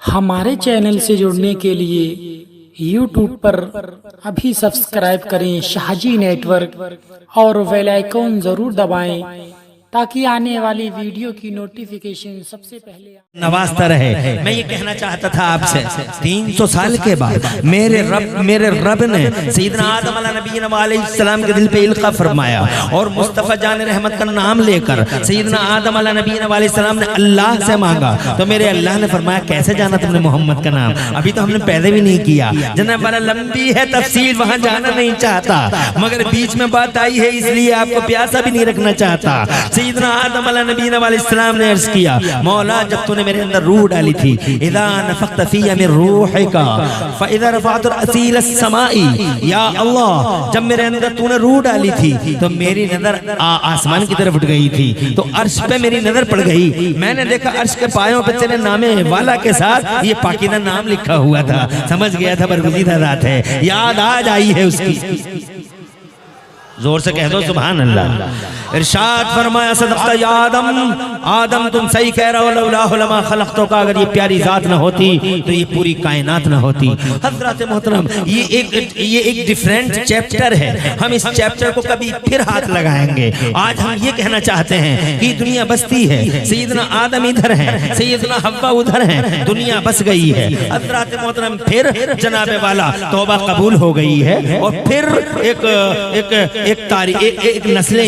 हमारे चैनल से जुड़ने के लिए YouTube पर अभी सब्सक्राइब करें शाहजी नेटवर्क और बेल आइकन जरूर दबाएं ताकि आने वाली वीडियो की नोटिफिकेशन सबसे पहले नवाजता रहे। मैं ये कहना चाहता था आपसे 300 साल के बाद मेरे रब ने सैयदना आदम अलैहिस्सलाम के दिल पे इल्का फरमाया और मुस्तफ़ा जान रहमत का नाम लेकर सैयदना आदम अलैहिस्सलाम ने अल्लाह से मांगा तो मेरे अल्लाह ने फरमाया कैसे जाना तुमने मोहम्मद का नाम, अभी तो हमने पैदा भी नहीं किया। जनाब वाला लंबी है तफसील, वहां जाना नहीं चाहता, मगर बीच में बात आई है इसलिए आपको प्यासा भी नहीं रखना चाहता। सैयदना आदम अलैहिस्सलाम ने अर्ज किया, मौला जब तूने मेरे अंदर रूह डाली थी, इज़ा नफ़ख़्त फ़ीया मिन रूहिका फ़इज़ा रफ़अतु असील अस्समाई, या अल्लाह जब मेरे अंदर तूने रूह डाली थी तो मेरी नजर आसमान की तरफ उठ गई थी, तो अर्श पे मेरी नजर पड़ गई। मैंने देखा अर्श के पायों पे तेरे नामे वाला के साथ ये पाकीज़ा नाम लिखा हुआ था, समझ गया था बरगुज़ीदा रात है, याद आज आई है उसकी। जोर से कह दो सुभान अल्लाह। इरशाद फरमाया सदक़ता या आदम तुम सही कह रहे हो, लौलाहु लमा खलक़तुका, अगर ये प्यारी जात न होती तो ये पूरी कायनात न होती। हज़रत मोहतरम ये एक डिफरेंट चैप्टर है, हम इस चैप्टर को कभी फिर हाथ लगाएंगे। आज हम ये कहना चाहते हैं कि दुनिया बसती है, सैयदना आदम इधर है, सैयदना हव्वा उधर है, दुनिया बस गई है। हज़रत मोहतरम फिर जनाबे वाला तौबा कबूल हो गई है और फिर एक नस्ल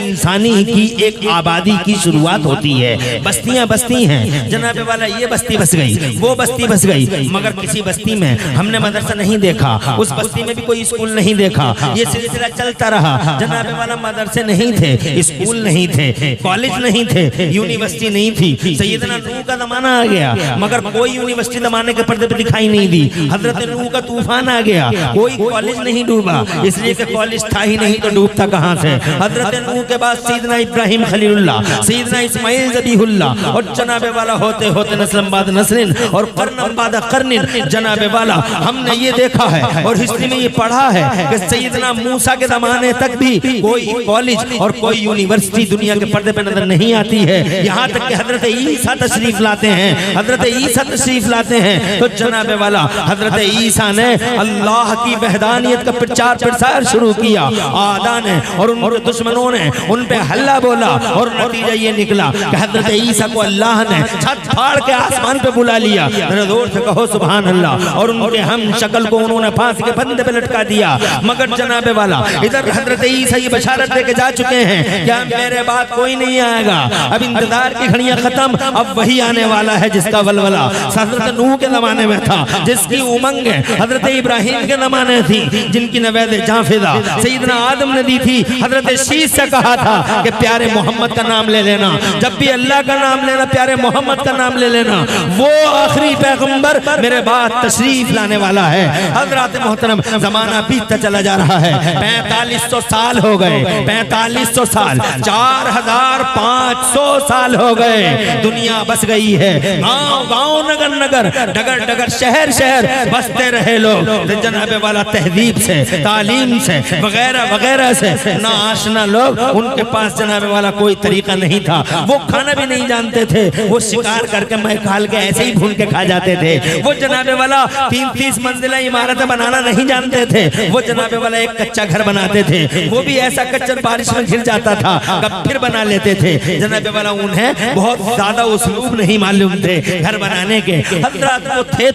इंसानी की एक आबादी की शुरुआत होती है। बस्तियां बसती हैं जनाबे वाला, ये बस्ती बस गई, वो बस्ती बस गई, मगर किसी बस्ती में हमने मदरसा नहीं देखा, उस बस्ती में भी कोई स्कूल नहीं देखा। ये सिलसिला चलता रहा जनाबे वाला, मदरसे नहीं थे, स्कूल नहीं थे, कॉलेज नहीं थे, यूनिवर्सिटी नहीं थी। सैयदना नूह का जमाना आ गया मगर कोई यूनिवर्सिटी जमाने के पर्दे पे दिखाई नहीं दी। हजरत नूह का तूफान आ गया, कोई कॉलेज नहीं डूबा, इसलिए कि कॉलेज था ही नहीं तो डूबता कहां से। हजरत नूह के बाद सैयदना इब्राहिम खलीलुल्लाह, सैयदना इस्माइल ज़बीहुल्लाह और जनाबे वाला होते होते नस्लन बाद नस्लिन और कर्नन बाद कर्निन जनाबे वाला हमने ये देखा है और हिस्ट्री में ये पढ़ा है कि सैयदना मूसा के जमाने तक भी कोई कॉलेज और कोई यूनिवर्सिटी दुनिया के पर्दे पे नजर नहीं आती है। यहाँ तक कि हजरत ईसा तशरीफ लाते हैं, हजरत ईसा तशरीफ लाते हैं तो जनाबे वाला हजरत ईसा ने अल्लाह की वहदानियत का प्रचार प्रसार शुरू किया। आदा ने और उनके दुश्मनों ने उन पे हल्ला बोला और नतीजा ये निकला कि हजरत ईसा को अल्लाह ने छत फाड़ के आसमान पे बुला लिया। जरा जोर से कहो सुभान अल्लाह। और उनके हम शक्ल को उन्होंने फांसी के फंदे पे लटका दिया। मगर जनाबे वाला इधर हजरत ईसा ये बशारत देके जा चुके हैं कि मेरे बाद कोई नहीं आएगा, अब इंतजार की घड़ियां खत्म, अब वही आने वाला है जिसका वलवला हजरत नूह के जमाने में था, जिसकी उमंग हजरत इब्राहिम के जमाने थी, जिनकी नवेद जाफिदा सैयदना आदम ने दी थी। हजरत शीश से कहा था कि प्यारे मोहम्मद का नाम ले लेना, जब भी अल्लाह का नाम लेना प्यारे मोहम्मद का नाम ले लेना, वो आखिरी पैगंबर मेरे बाद तशरीफ लाने वाला है। हजरत मोहतरम जमाना बीतता चला जा रहा है, 4500 साल हो गए, 4500 साल, 4500 साल हो गए, दुनिया बस गई है। गाँव गाँव नगर नगर डगर डगर शहर शहर बसते रहे लोग जनाबे वाला तहजीब से तालीम से वगैरह वगैरह से ना आशना लोग, उनके पास जनाबे वाला कोई तरीका नहीं था, वो खाना भी नहीं जानते थे, वो शिकार करके मैं खाल के ऐसे ही भून के खा जाते थे। वो जनाबे वाला 30 मंजिला इमारतें बनाना नहीं जानते थे, वो जनाबे वाला एक कच्चा घर बनाते थे, वो भी ऐसा कच्चा बारिश में घिर जाता था कब फिर बना लेते थे। जनाबे वाला उन्हें बहुत ज्यादा उस्लूब नहीं मालूम थे घर बनाने के। हजरत वो थे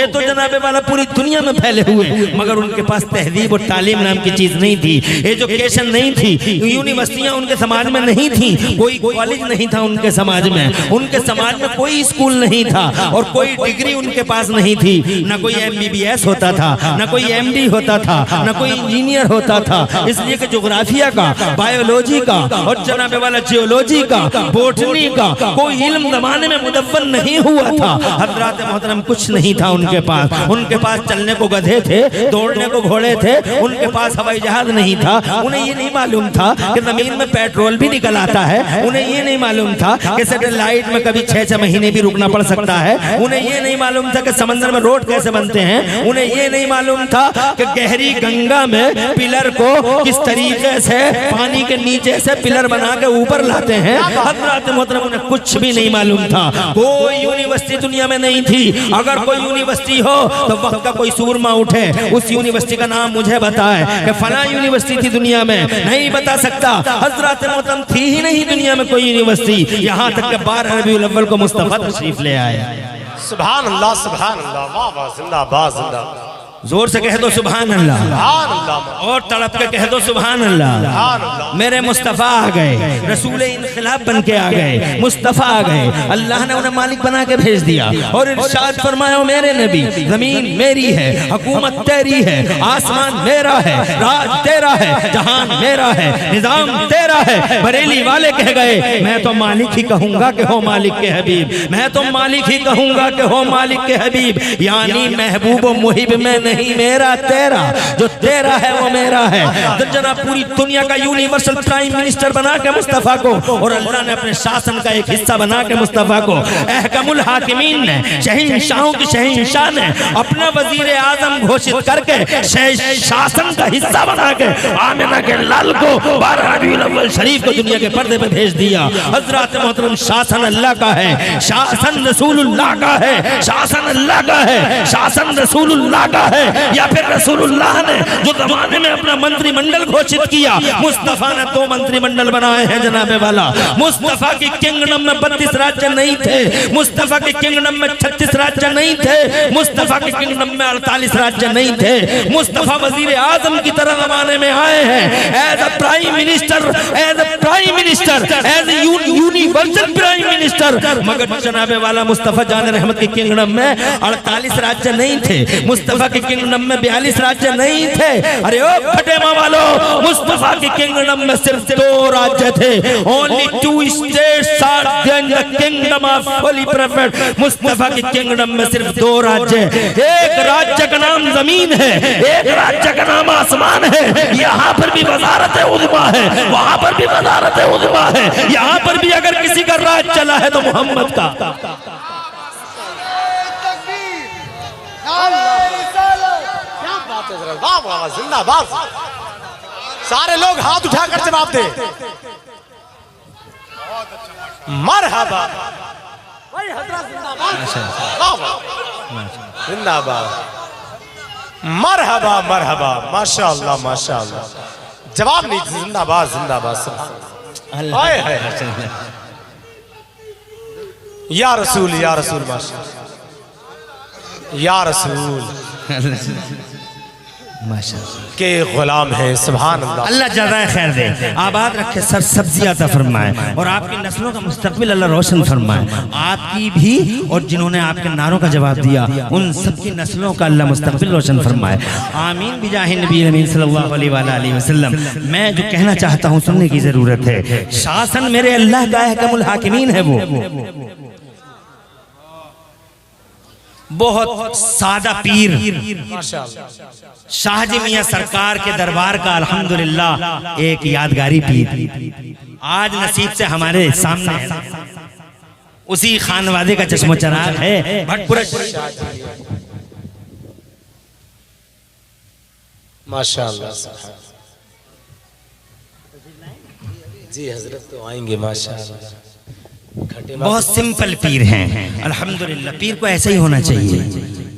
तो जनाबे वाला पूरी दुनिया में फैले हुए, मगर उनके पास तहजीब और तालीम नाम की चीज नहीं थी, एजुकेशन नहीं थी, यूनिवर्सिटियां उनके समाज में नहीं थी, कोई कॉलेज नहीं था उनके समाज में, उनके समाज में कोई स्कूल नहीं था और कोई डिग्री उनके पास नहीं थी, ना कोई MBBS होता था, ना कोई MD होता था, ना कोई इंजीनियर होता था। इसलिए कि ज्योग्राफिया का, बायोलॉजी का और जनाबे वाला जियोलॉजी का, बोटनी का कोई इल्म जमाने में मुदव्वन नहीं हुआ था। हजरत मोहतरम कुछ नहीं था उनके पास चलने को गधे थे, दौड़ने को घोड़े थे, उनके पास हवाई जहाज नहीं था। उन्हें ये नहीं मालूम था कि जमीन में पेट्रोल भी निकल आता है। उन्हें ये नहीं मालूम था कि सैटेलाइट में कभी 6-6 महीने भी रुकना पड़ सकता है। उन्हें ये नहीं मालूम था कि समंदर में रोड कैसे बनते हैं। उन्हें ये नहीं मालूम था कि गहरी गंगा में पिलर को किस तरीके से पानी के नीचे से पिलर बना के ऊपर लाते हैं। हज़रत मोहतरम उन्हें कुछ भी नहीं मालूम था। कोई यूनिवर्सिटी दुनिया में नहीं थी। अगर कोई यूनिवर्सिटी हो तो वक्त का कोई सूरमा उठे, उस यूनिवर्सिटी का नाम मुझे बताए कि फला यूनिवर्सिटी थी दुनिया में, नहीं बता सकता। हज़रत मोहतरम थी ही नहीं दुनिया में कोई यूनिवर्सिटी। यहाँ तक कि 12 रबीउल अव्वल को मुस्तफा तशरीफ ले आए। सुभान अल्लाह, सुभान अल्लाह, वाह वाह, जिंदाबाद जिंदाबाद। जोर से कह दो सुभान अल्लाह, और तड़प के कह दो सुभान अल्लाह। मेरे मुस्तफ़ा आ गए, रसूल इनक़िलाब बन के आ गए, मुस्तफ़ा आ गए। अल्लाह ने उन्हें मालिक बना के भेज दिया और इरशाद फरमाया, मेरे नबी, जमीन मेरी है, हुकूमत तेरी है, आसमान मेरा है, राज तेरा है, जहान मेरा है, निजाम तेरा है। बरेली वाले कह गए, मैं तो मालिक ही कहूंगा कि हो मालिक के हबीब, मैं तो मालिक ही कहूंगा कि हो मालिक के हबीब। यानी महबूब व मुहिब में नहीं, मेरा तेरा, जो तेरा है वो मेरा है। तो जनाब पूरी दुनिया का यूनिवर्सल प्राइम मिनिस्टर बना के मुस्तफा को, और अल्लाह ने अपने शासन का एक हिस्सा बना के मुस्तफा को, अहकमुल हाकिमीन ने, शहंशाहों की शहंशाह ने अपना वजीर आजम घोषित करके शासन का हिस्सा बना के आमिना के लाल को 12 रबीउल अव्वल शरीफ को दुनिया के पर्दे पे भेज दिया। हज़रत मोहतरम शासन अल्लाह का है, शासन रसूलुल्लाह का है, शासन अल्लाह का है, शासन रसूलुल्लाह का है। या फिर रसूलुल्लाह ने जो जमाने में अपना मंत्रिमंडल घोषित किया, मुस्तफा ने 2 मंत्रिमंडल बनाए हैं जनाबे वाला। मुस्तफा की किंगडम में 32 राज्य नहीं थे, मुस्तफा की किंगडम में 36 राज्य नहीं थे, मुस्तफा की किंगडम में 48 राज्य नहीं थे। मुस्तफा वजीर आजम की तरह जमाने में आए हैं, as a prime minister, as a prime minister, as a universal prime minister. मगर जनाबे वाला मुस्तफा जान रहमत की किंगडम में 48 राज्य नहीं थे, मुस्तफा की किंगडम में 42 राज्य नहीं थे। अरे ओ फटेमा वालों, मुस्तफा की किंगडम में सिर्फ 2 राज्य थे। Only 2 states are in the kingdom of holy prophet. Mustafa की किंगडम में सिर्फ 2 राज्य, एक राज्य का नाम जमीन है, एक राज्य का नाम आसमान है। यहाँ पर भी वज़ारत उज़्मा है, वहाँ पर भी वज़ारत उज़्मा है। यहाँ पर भी अगर किसी का राज चला है तो मोहम्मद का। वाह वाह, जिंदाबाद। सारे लोग हाथ उठाकर जवाब दे, मरहबा। जिंदाबाद, मरहबा मरहबा, माशाअल्लाह माशाअल्लाह। जवाब नहीं, जिंदाबाद जिंदाबाद। हाय हाय, या रसूल या रसूल, माशाअल्लाह या रसूल के गुलाम है। सुभान अल्लाह, अल्लाह जज़ाए खैर दे, आबाद रखे, सर सब्जियां अता फरमाए और आपकी नस्लों का मुस्तकबिल अल्लाह रोशन फरमाए। आपकी भी और जिन्होंने आपके नारों का जवाब दिया उन सबकी नस्लों का अल्लाह मुस्तकबिल रोशन फरमाए। आमीन बिजाहि नबी अमीन सल्लल्लाहु अलैहि वसल्लम। मैं जो कहना चाहता हूँ सुनने की जरूरत है। शासन मेरे अल्लाह का अहकमुल हाकिमीन है। वो बहुत सादा पीर शाहजी मियां सरकार के दरबार का अल्हम्दुलिल्लाह एक यादगारी पीर आज नसीब से हमारे सामने है। उसी खानवादे का चश्मो चराग है भटपुरा माशाअल्लाह। जी हजरत तो आएंगे माशाअल्लाह। बहुत सिंपल पीर हैं अल्हम्दुलिल्लाह। पीर को ऐसा ही होना चाहिए,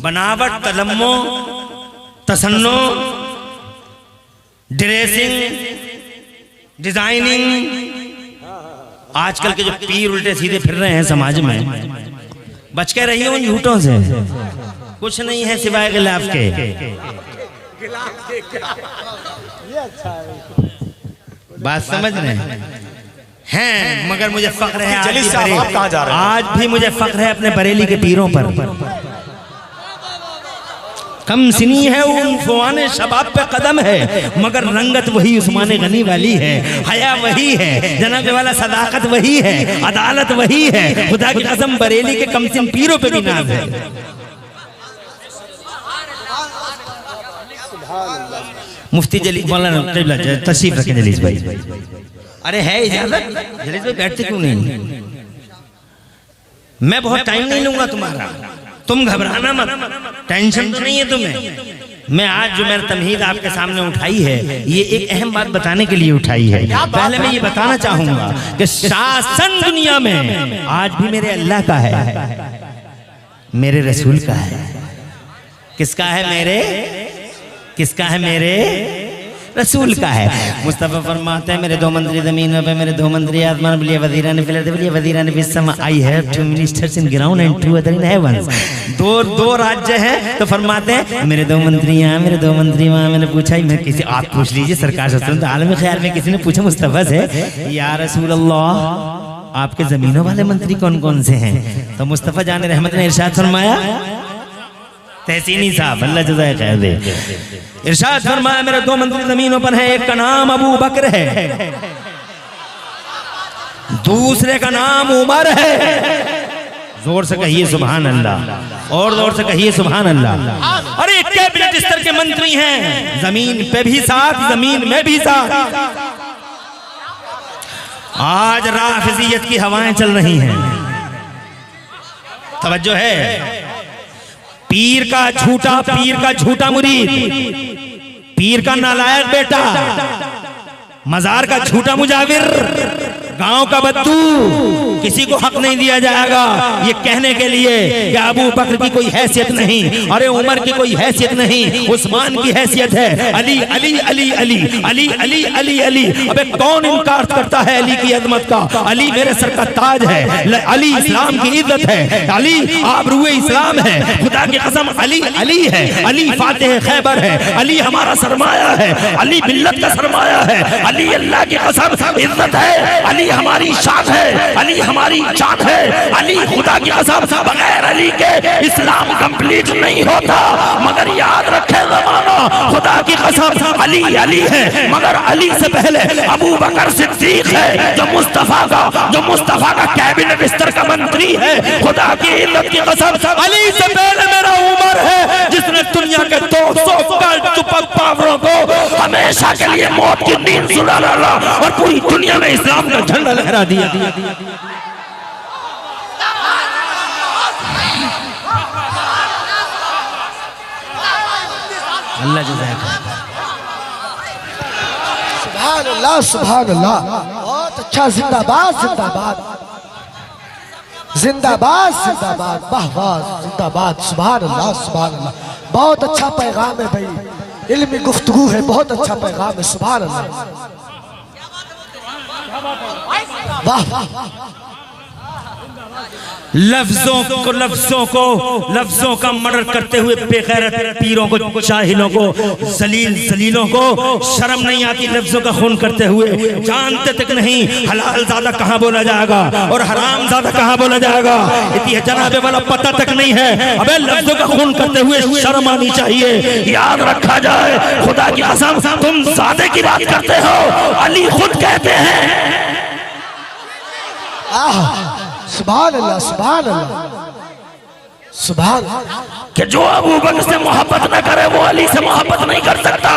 बनावट, तलम्मो, तसन्नो, ड्रेसिंग, डिजाइनिंग। आजकल के जो पीर उल्टे सीधे फिर रहे हैं समाज में, बच के रहिए उन झूठों से। कुछ नहीं है सिवाय गिलाफ के। बात समझ रहे हैं? मगर मुझे फख्र है आज भी मुझे फख्र है अपने बरेली के पीरों पर। कम सिनी है उन्फवाने शबाब पे कदम है, मगर रंगत वही उस्माने गनी वाली है, हया वही है, जनाब वाला सदाकत वही है, अदालत वही है। खुदा की कसम बरेली के कम सिन पीरों पे भी नाज है। मुफ्ती जलील मौलाना तशरीफ रखें जलीस भाई। अरे है इजाजत जलीस भाई, बैठते क्यों नहीं? मैं बहुत टाइम नहीं लूंगा तुम्हारा, तुम घबराना मत, टेंशन तो नहीं है तुम्हें। मैं आज जो मैंने तमहीद आपके सामने उठाई है, ये एक अहम बात बताने के लिए उठाई है। पहले मैं ये बताना चाहूंगा कि शासन दुनिया में आज भी मेरे अल्लाह का है, मेरे रसूल का है। किसका है? मेरे किसका है? मेरे रसूल का है। मुस्तफ़ा फरमाते हैं मेरे दो मंत्री जमीन पे, मेरे दो मंत्री आसमान पे, वज़ीरान फिल अर्द, वज़ीरान फिस समा। I have 2 ministers in ground and 2 other in heaven. दो राज्य हैं तो फरमाते हैं मेरे दो मंत्री यहाँ, मेरे दो मंत्री वहाँ। मैंने पूछा मैं किसी, आप पूछ लीजिए सरकार से, आलम ख्याल में किसी ने पूछा मुस्तफ़ा से, या रसूल अल्लाह आपके जमीनों वाले मंत्री कौन कौन से हैं? तो मुस्तफ़ा जान रहमत ने इरशाद फरमाया, तहसीनी साहब अल्लाह जज़ाए खैर दे, इरशाद फरमाया मेरे दो मंत्री जमीनों पर हैं, एक का नाम अबू बकर है, दूसरे का नाम उमर है। जोर से कहिए सुभान अल्लाह, और जोर से कहिए सुभान अल्लाह। अरे कैबिनेट स्तर के मंत्री हैं, जमीन पे भी साथ, जमीन में भी साथ। आज राफिजियत की हवाएं चल रही हैं, तवज्जो है। पीर का झूठा मुरीद, पीर का नालायक बेटा, मजार का झूठा मुजाविर, गांव का बद्दू, किसी को हक नहीं दिया जाएगा ये कहने के लिए कि अबू बकर की कोई हैसियत नहीं, अरे उमर की कोई हैसियत नहीं, उस्मान की हैसियत है। अली अली अली अली अली अली अली अली। अबे कौन इनकार करता है अली की अजमत का? अली मेरे सर का ताज है, अली इस्लाम की इज्जत है, अली आबरूए इस्लाम है। खुदा की कसम अली अली है, अली फातिह खैबर है, अली हमारा सरमाया है, अली मिल्लत का सरमाया है, अली अल्लाह की कसम इज्जत है, अली हमारी शान है, अली हमारी जान है, अली खुदा की कसम बगैर अली के इस्लाम कंप्लीट नहीं होता। मगर याद रखे ज़माना, खुदा की कसम अली अली है, मगर अली से पहले अबू बकर सिद्दीक है, जो मुस्तफा का कैबिनेट स्तर का मंत्री है। खुदा की इज्जत की कसम अली से पहले मेरा उमर है, जिसने दुनिया के 200 सुपर पावरों को हमेशा के लिए मौत की नींद सुला डाला और पूरी दुनिया में इस्लाम का झंडा लहरा दिया। अल्लाह जज़ाए सुभान अल्लाह सुभान अल्लाह। बहुत अच्छा, जिंदाबाद जिंदाबाद जिंदाबाद जिंदाबाद, वाह वाह जिंदाबाद, सुभान अल्लाह सुभान अल्लाह। बहुत अच्छा पैगाम है भाई, इल्मी गुफ्तगू है, बहुत अच्छा पैगाम है, सुभान अल्लाह, वाह वाह। लफ्जों का मर्डर करते हुए बेगैरत पीरों को, जाहिलों को, जलीलों को शर्म नहीं आती लफ्जों का खून करते हुए। जानते तक नहीं हलाल ज़्यादा कहाँ बोला जाएगा और हराम ज़्यादा कहाँ बोला जाएगा, इतनी जनाबे वाला पता तक नहीं है। अबे लफ्जों का खून करते हुए शर्म आनी चाहिए, याद रखा जाए। खुदा की कसम तुम ज़्यादा की बात करते हो, अली खुद कहते हैं सुभान अल्लाह सुभान अल्लाह सुभान, कि जो अबू बकर से मोहब्बत न करे वो अली से मोहब्बत नहीं कर सकता।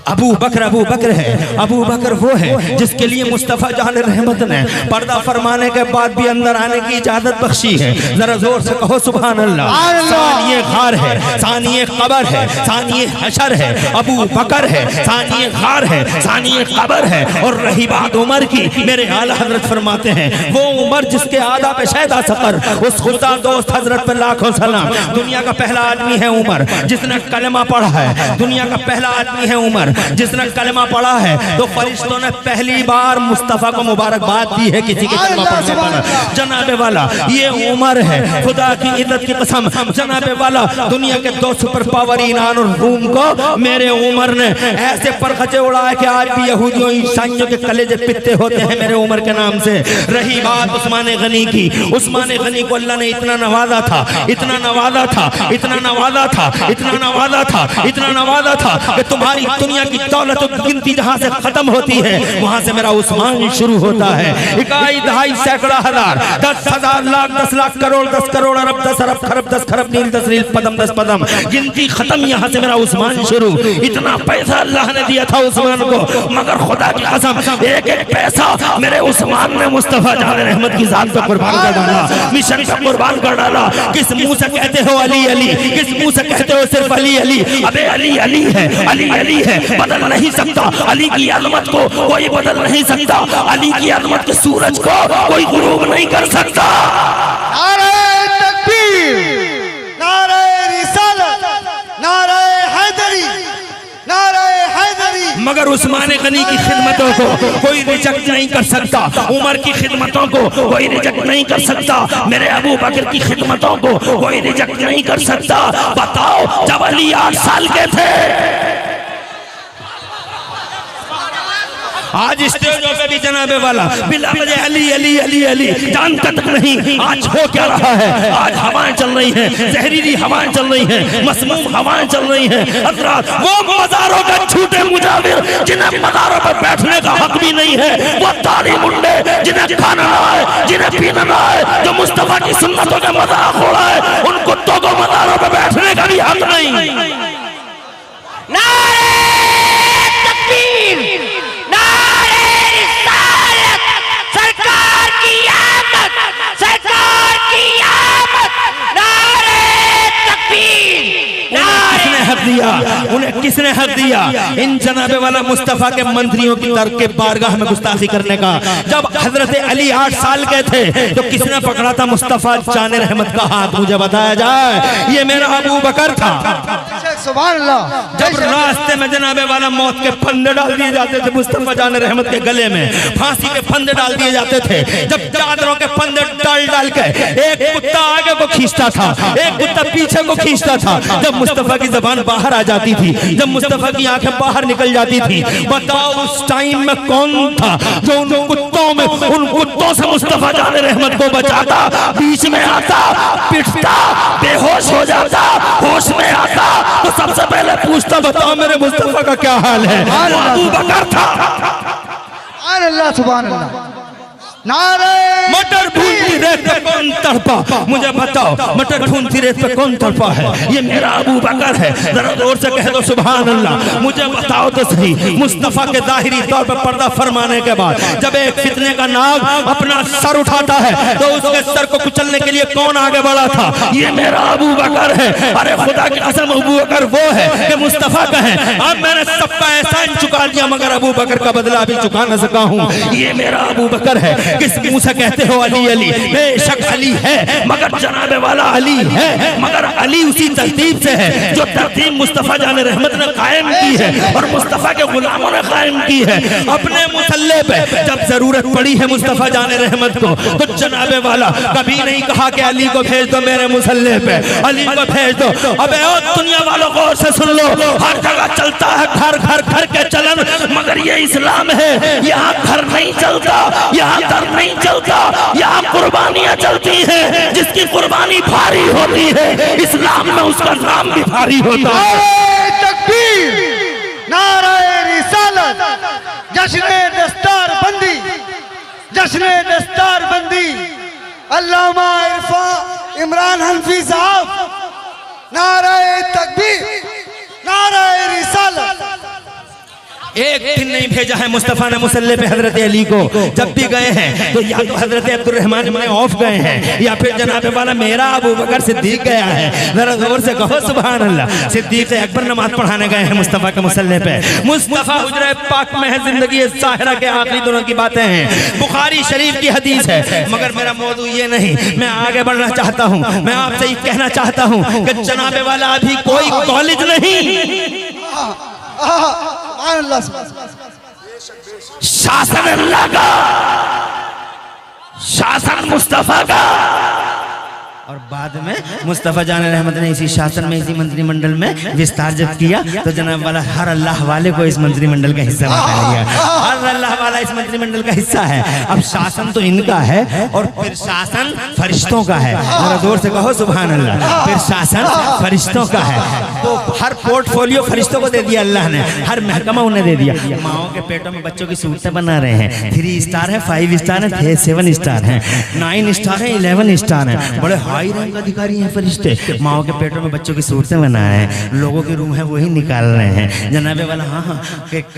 अबू बकर है, अबू बकर वो है जिसके लिए मुस्तफ़ा जान रहमत ने पर्दा फरमाने के बाद भी अंदर आने की इजाजत बख्शी है। जरा जोर से कहो सुभान अल्लाह। सानिए गार है, सानिए कबर है, सानिए हशर है, अबू बकर है, सानिए गार है, सानिए कबर है। और रही बात उमर की, मेरे आला हजरत फरमाते हैं वो उमर जिसके आदा पे शैदा सफर, उस खुदा दोस्त हजरत पे लाखों सलाम। दुनिया का पहला आदमी है उमर जिसने कलमा पढ़ा है, दुनिया का पहला आदमी है उमर जिसने कलमा पढ़ा है। तो फरिश्तों ने पहली बार मुस्तफ़ा को मुबारकबाद दी है किसी के कलमा पढ़ने पर। जनाबे वाला ये उमर है, खुदा की इज्जत की कसम। जनाबे वाला दुनिया के 2 सुपर पावर ईरान और रूम को मेरे उमर ने ऐसे परखचे उड़ाए कि आज भी यहूदियों ईसाइयों के कलेजे पित्ते होते हैं मेरे उमर के नाम से। रही बात उस्मान गनी की, उस्मान गनी को अल्लाह ने इतना नवाजा था, इतना नवाजा था, इतना नवाजा था, इतना नवाजा था, इतना नवाजा था कि तुम्हारी दुनिया की दौलत गिनती जहां से खत्म होती है वहां से मेरा उस्मान शुरू होता है। इकाई दहाई सैकड़ा हजार 10,000 लाख 10 लाख करोड़ 10 करोड़ अरब 10 अरब खरब 10 खरब नील 10 नील पदम 10 पदम गिनती खत्म। यहाँ से मेरा उस्मान शुरू। इतना पैसा अल्लाह ने दिया था उस्मान को, मगर खुदा की कसम एक एक पैसा मेरे उस्मान ने मुस्तफा जान रहमत की जात पे कुर्बान कर डाला, मिशन पे कुर्बान कर डाला। किस मुंह से कहते हो अली अली, किस मुंह से कहते हो सिर्फ अली अली? अबे अली अली है, अली अली है, बदल नहीं सकता। अली की अजमत को कोई बदल नहीं सकता। अली की अजमत के सूरज को कोई गुरूब नहीं कर सकता। नारे तकबीर, नारे रिसालत, नारे हैदरी, नारे हैदरी। मगर उस्मान गनी की खिदमतों को कोई रिजेक्ट नहीं कर सकता। उमर की खिदमतों को कोई रिजेक्ट नहीं कर सकता। मेरे अबू बकर की खिदमतों को कोई रिजेक्ट नहीं कर सकता। बताओ जब अली 8 साल के थे, आज स्टेजों पे भी जनाबे वाला बिला वजह अली अली अली अली जानता तक नहीं आज हो क्या रहा है। आज हवाएं चल रही हैं, जहरीली हवाएं चल रही हैं, मसमूम हवाएं चल रही हैं। हज़रात वो मज़ारों का झूठे मुजाविर जिन्हें मज़ारों पर बैठने का हक भी नहीं है, वो ताली मुंडे जिन्हें खाना ना आए, जिन्हें पीना ना आए, जो मुस्तफा की सुन्नतों का मजाक हो रहा है, उन कुत्तों को मज़ारों पर बैठने का भी हक नहीं। नारे तकबीर, नारे रिसालत, सरकार की आमद, सरकार की आमद, नारे तकबीर, किसने हक दिया? उन्हें किसने हक दिया इन जनाबे वाला मुस्तफा के मंत्रियों की तर्क के बारगाह में गुस्ताखी करने का? जब हजरत अली 8 साल के थे तो किसने पकड़ा था मुस्तफा जान रहमत का हाथ? मुझे बताया जाए। ये मेरा अबू बकर था। सुभान अल्लाह। जब रास्ते में जनाबे वाला मौत के फंदे डाल दिए जाते थे मुस्तफा जान रहमत के गले में, फांसी के फंदे डाल दिए जाते थे, जब चादरों के फंदे डाल डाल के एक कुत्ता आगे को खींचता था, एक कुत्ता पीछे को खींचता था, जब मुस्तफा की जबान बाहर आ जाती थी, जब मुस्तफा की आंखें बाहर निकल जाती थी, बताओ उस टाइम में कौन था जो उन कुत्तों से मुस्तफा जान रहमत को बचाता? बीच में आता, पिटता, बेहोश हो जाता, होश में आता तो सबसे पहले पूछता बताओ मेरे मुस्तफा का क्या हाल है? वो अबू बकर था। सुभान अल्लाह, सुभान अल्लाह। नारे मटर भूनती रेत पे कौन तड़पा? मुझे बताओ मटर भूनती रेत पे कौन तड़पा है? ये मेरा अबू बकर है। जरा जोर से कह दो सुभान अल्लाह। मुझे बताओ तो सही, मुस्तफा के जाहिरी तौर पर पर्दा फरमाने के बाद जब एक फितने का नाग अपना सर उठाता है तो उसके सर को कुचलने के लिए कौन आगे बढ़ा था? ये मेरा अबू बकर है। अरे खुदा की कसम अबू बकर वो है कि मुस्तफा का है। अब मैंने सबका एहसान चुका दिया मगर अबू बकर का बदला अभी चुका न सका हूँ। ये मेरा अबू बकर है। किस मुंह से कहते हो अली अली? बेशक अली है मगर जनाबे वाला अली है, मगर अली उसी तरतीब से है जो तरतीब मुस्तफा जान रहमत ने कायम की है और मुस्तफा के गुलामों ने कायम की है। अपने मुसल्ले पे जब जरूरत पड़ी है मुस्तफा जान रहमत को तो जनाबे वाला कभी नहीं कहा कि अली को भेज दो मेरे मुसल्ले पे, अली को भेज दो। अबे ओ दुनिया वालों गौर से सुन लो, हर जगह चलता है घर घर घर के चलन, मगर ये इस्लाम है। यहाँ घर नहीं चलता, यहाँ दर नहीं चलता, यहाँ कुर्बानियां चलती हैं। जिसकी कुर्बानी भारी होती है इस्लाम में उसका नाम भी भारी होता है। नारे तकबीर, नारे रिसालत, जश्न दस्तार बंदी, जश्न दस्तार बंदी, अल्लामा इमरान हनफी साहब। नारे तकबीर, नारे रिसालत। एक दिन नहीं भेजा है मुस्तफा ने मुसल्ले पे हजरत अली को। जब भी गए हैं तो या तो हजरत अब्दुर्रहमान इब्न औफ गए हैं या फिर जनाबे वाला मेरा अबू बकर सिद्दीक गया है। जरा जोर से कहो सुभान अल्लाह। सिद्दीक अकबर नमाज पढ़ाने गए हैं मुस्तफा के मुसल्ले पे। मुस्तफा हुजरे पाक में है, जिंदगी साहिरा के आखिरी दिनों की बातें हैं, बुखारी शरीफ की हदीस है। मगर मेरा मौजू ये नहीं, मैं आगे बढ़ना चाहता हूँ। मैं आपसे ये कहना चाहता हूँ कि जनाबे वाला अभी कोई कॉलेज नहीं, शासन अल्लाह का, शासन मुस्तफा का। और बात बाद में मुस्तफ़ा जान रहमत ने इसी शासन में, इसी मंत्रिमंडल में विस्तार जब किया तो जनाब वाला हर अल्लाह वाले को इस मंत्रिमंडल का हिस्सा बना लिया। हर अल्लाह वाला इस मंत्रिमंडल का हिस्सा है। अब शासन तो इनका है और फिर शासन फरिश्तों का है। जरा जोर से कहो सुभान अल्लाह। फिर शासन फरिश्तों का है, तो हर पोर्टफोलियो फरिश्तों को दे दिया अल्लाह ने, हर महकमा उन्हें दे दिया। माओ के पेटों में बच्चों की सूरतें बना रहे हैं। 3 स्टार है, 5 स्टार है, 7 स्टार है, 9 स्टार है, 11 स्टार है। बड़े हाई रैंक अधिकारी हैं फरिश्ते। माओ के पेटों में बच्चों की सूरतें बना रहे हैं। लोगों के रूह है वही निकाल रहे हैं। जनाबे वाला हाँ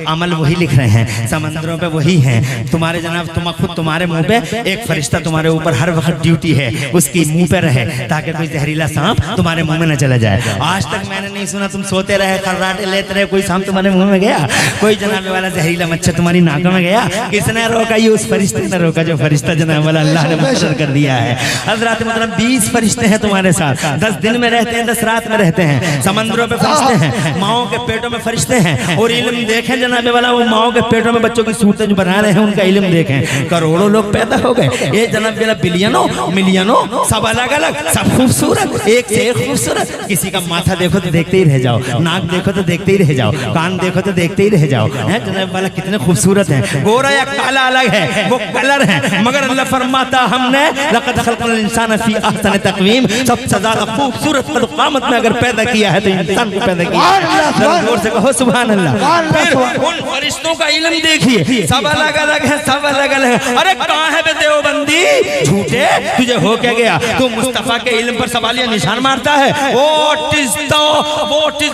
अमल वही लिख रहे हैं। समंदरों पे वही है। तुम्हारे जनाब खुद तुम्हारे मुंह पे एक फरिश्ता तुम्हारे ऊपर हर वक्त ड्यूटी है, उसकी मुंह पे रहे ताकि कोई जहरीला सांप तुम्हारे मुंह में न चला जाए। आज तक मैंने नहीं सुना तुम सोते रहे, खर्राटे लेते रहे, कोई सांप तुम्हारे मुंह में गया, कोई जनाबे वाला जहरीला मच्छर तुम्हारी नाकों में गया? किसने रोका? ये उस फरिश्ते ने रोका जो फरिश्ता जनाब वाला अल्लाह ने मुकर्रर कर दिया है। हज़रात मतलब 20 फरिश्ते हैं तुम्हारे साथ। 10 दिन में रहते हैं, 10 रात में रहते हैं। समंदरों पे फरिश्ते हैं, माओ के पेटों में फरिश्ते हैं। और इल्म देखें जनाबे वाला, वो माओ के पेटों में बच्चों की सूरतें जो बना रहे हैं उनका इल्म देखें। करोड़ों लोग पैदा हो गए। ये जनाब वाला बिलियनों मिलियनों सब अलग अलग, सब खूबसूरत, एक से एक खूबसूरत। किसी का माथा देखो तो देखते ही रह जाओ, नाक देखो तो देखते ही रह जाओ, कान देखो तो देखते ही रह जाओ। है जनाब वाला कितने खूबसूरत हैं। गोरा या काला अलग है, वो कलर है, मगर अल्लाह फरमाता हमने लक़द खलक़ल इंसान फी अहसन तक़वीम, सबसे ज्यादा खूबसूरत क़यामत में अगर पैदा किया है तो इंसान को पैदा किया। जोर से कहो सुभान अल्लाह। फिर उन फरिश्तों का इल्म देखिए, सब अलग अलग है, सब अलग अलग है। अरे कहाँ है बे देवबंदी झूठे, तुझे हो क्या गया? तू मुस्तफा के इल्म पर सवालिया निशान मारता है। What is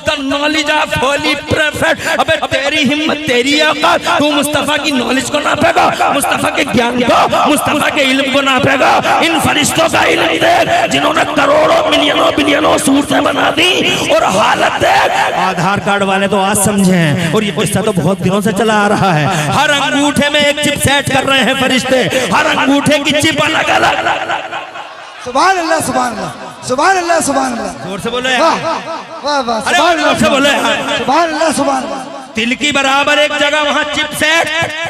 the knowledge of holy prophet? अबे तेरी हिम्मत, तेरी औकात, तू मुस्तफा की नॉलेज को नापेगा, मुस्तफा के ज्ञान को, मुस्तफा के इल्म को नापेगा? इन फरिश्तों का इल्म देख जिन्होंने करोड़ों मिलियनों बिलियनों सूरतें बना दी, और हालत देख। आधार कार्ड वाले तो आज समझे हैं, और ये किस्सा तो बहुत दिनों से चला आ रहा है। हर अंगूठे में एक चिप सेट कर रहे हैं फरिश्ते, हर अंगूठे की चिप अलग अलग। सुभान अल्लाह, सुभान अल्लाह, सुभान अल्लाह, सुभान अल्लाह। जोर से बोले, वाह वाह, अरे जोर से बोले। सुभान अल्लाह, सुभान अल्लाह। तिल की बराबर एक जगह वहाँ चिप सेट,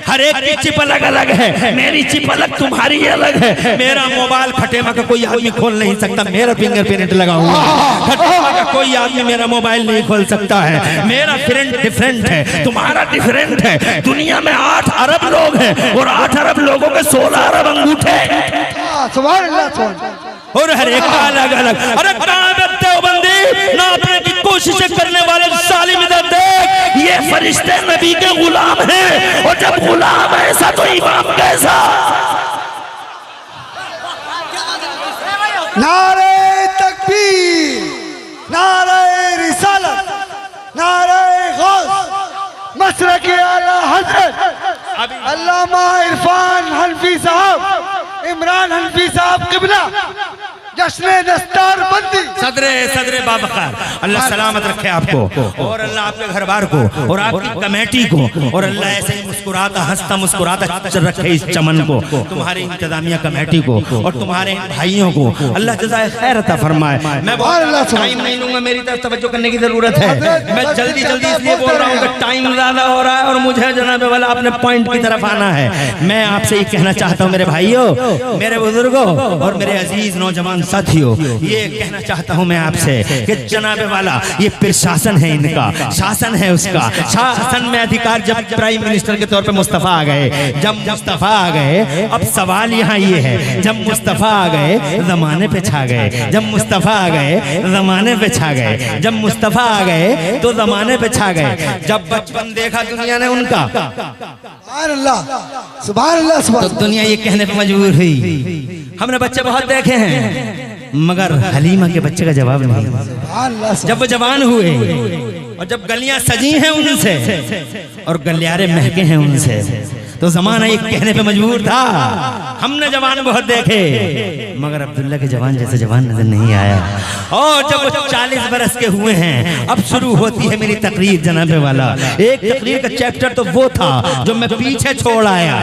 हर एक की चिप अलग अलग है। मेरी चिप अलग, तुम्हारी अलग है। मेरा मोबाइल खटेमा का कोई आदमी खोल नहीं सकता, मेरा फिंगरप्रिंट लगा हुआ है। खटेमा का कोई आदमी मेरा मोबाइल नहीं खोल सकता है। मेरा फ्रेंड डिफरेंट है, तुम्हारा डिफरेंट है। दुनिया में 8 अरब लोग हैं, और 8 अरब लोगों के 16 अरब अंगूठे। सुभान अल्लाह, सुभान अल्लाह। और हर एक का अलग अलग। अरे कहाँ बैठते हो बंदी, नापने की कोशिशें करने वाले सालिम इधर देख, ये फरिश्ते नबी के गुलाम हैं, और जब गुलाम ऐसा तो इमाम कैसा? नारे तकबीर, नारे रिसालत, नारे गौस, मसरक आला हज़रत अल्लामा इरफान हनफी साहब, इमरान हनफी साहब किबला, जश्न दस्तार बंदी। सदरे बाबकार, अल्लाह सलामत रखे आपको, और अल्लाह आपके घर बार को, और आपकी कमेटी को, और अल्लाह ऐसे ही मुस्कुराता हंसता मुस्कुराता रखे इस चमन को, तुम्हारी इंतजामिया कमेटी को, और तुम्हारे भाइयों को अल्लाह जज़ाए खैर अता फरमाए। मैं बहुत टाइम नहीं लूंगा, मेरी तरफ तवज्जो करने की जरूरत है। मैं जल्दी इसलिए बोल रहा हूँ कि टाइम ज्यादा हो रहा है, और मुझे जनाब वाला अपने पॉइंट की तरफ आना है। मैं आपसे ये कहना चाहता हूँ मेरे भाइयों, मेरे बुजुर्गों, और मेरे अजीज नौजवान साथियों, ये कहना चाहता हूं मैं आपसे कि जनाबे वाला ये प्रशासन है, इनका शासन है, उसका शासन में अधिकार। जब प्राइम मिनिस्टर के तौर पे मुस्तफा आ गए, जब मुस्तफा आ गए, अब सवाल यहाँ ये है, जब मुस्तफा आ गए जमाने पे छा गए, जब मुस्तफा आ गए जमाने पे छा गए, जब मुस्तफा आ गए तो जमाने पे छा गए। जब बचपन देखा दुनिया ने उनका, सुभान अल्लाह, सुभान अल्लाह, तो दुनिया ये कहने पे मजबूर हुई हमने बच्चे बहुत देखे हैं, मगर हलीमा के बच्चे का जवाब नहीं। जब वो जवान हुए, और जब गलियां सजी हैं उनसे, और गलियारे महके हैं उनसे, तो जमाना ये कहने पे मजबूर था हमने जवान बहुत देखे, मगर अब्दुल्ला के जवान जैसे जवान नजर नहीं आया। और जब वो 40 बरस के हुए हैं, अब शुरू होती है मेरी तकरीर जनाबे वाला। एक तकरीर का चैप्टर तो वो था जो मैं पीछे छोड़ आया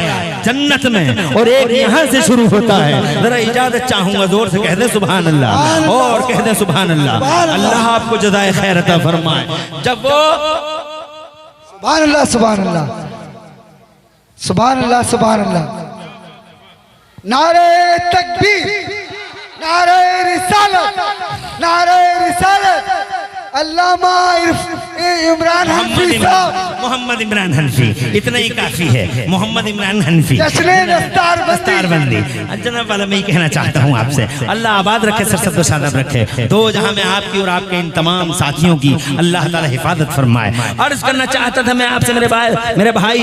जन्नत में, और एक यहाँ से शुरू होता है। जरा इजाजत चाहूंगा, जोर से कह दे सुभान अल्लाह, और कह दे सुभान अल्लाह। अल्लाह आपको जज़ाए खैर अता फरमाए। जब वो सुभान अल्लाह, सुभान अल्लाह, सुभान अल्लाह, सुभान अल्लाह, नारे तकबीर, नारे रिसालत, नारे रिसालत। अल्लामा इमरान हनफी साहब, मोहम्मद इमरान हनफी, इतना ही काफी है। मोहम्मद इमरान हनफी, जश्न दस्तारबंदी। जनाब वाला मैं कहना चाहता हूँ आपसे, अल्लाह आबाद रखे, सरसद व शादाब रखे। दो जहां में आपकी और आपके इन तमाम साथियों की अल्लाह ताला हिफाजत फरमाए। अर्ज करना चाहता था मैं आपसे मेरे भाई,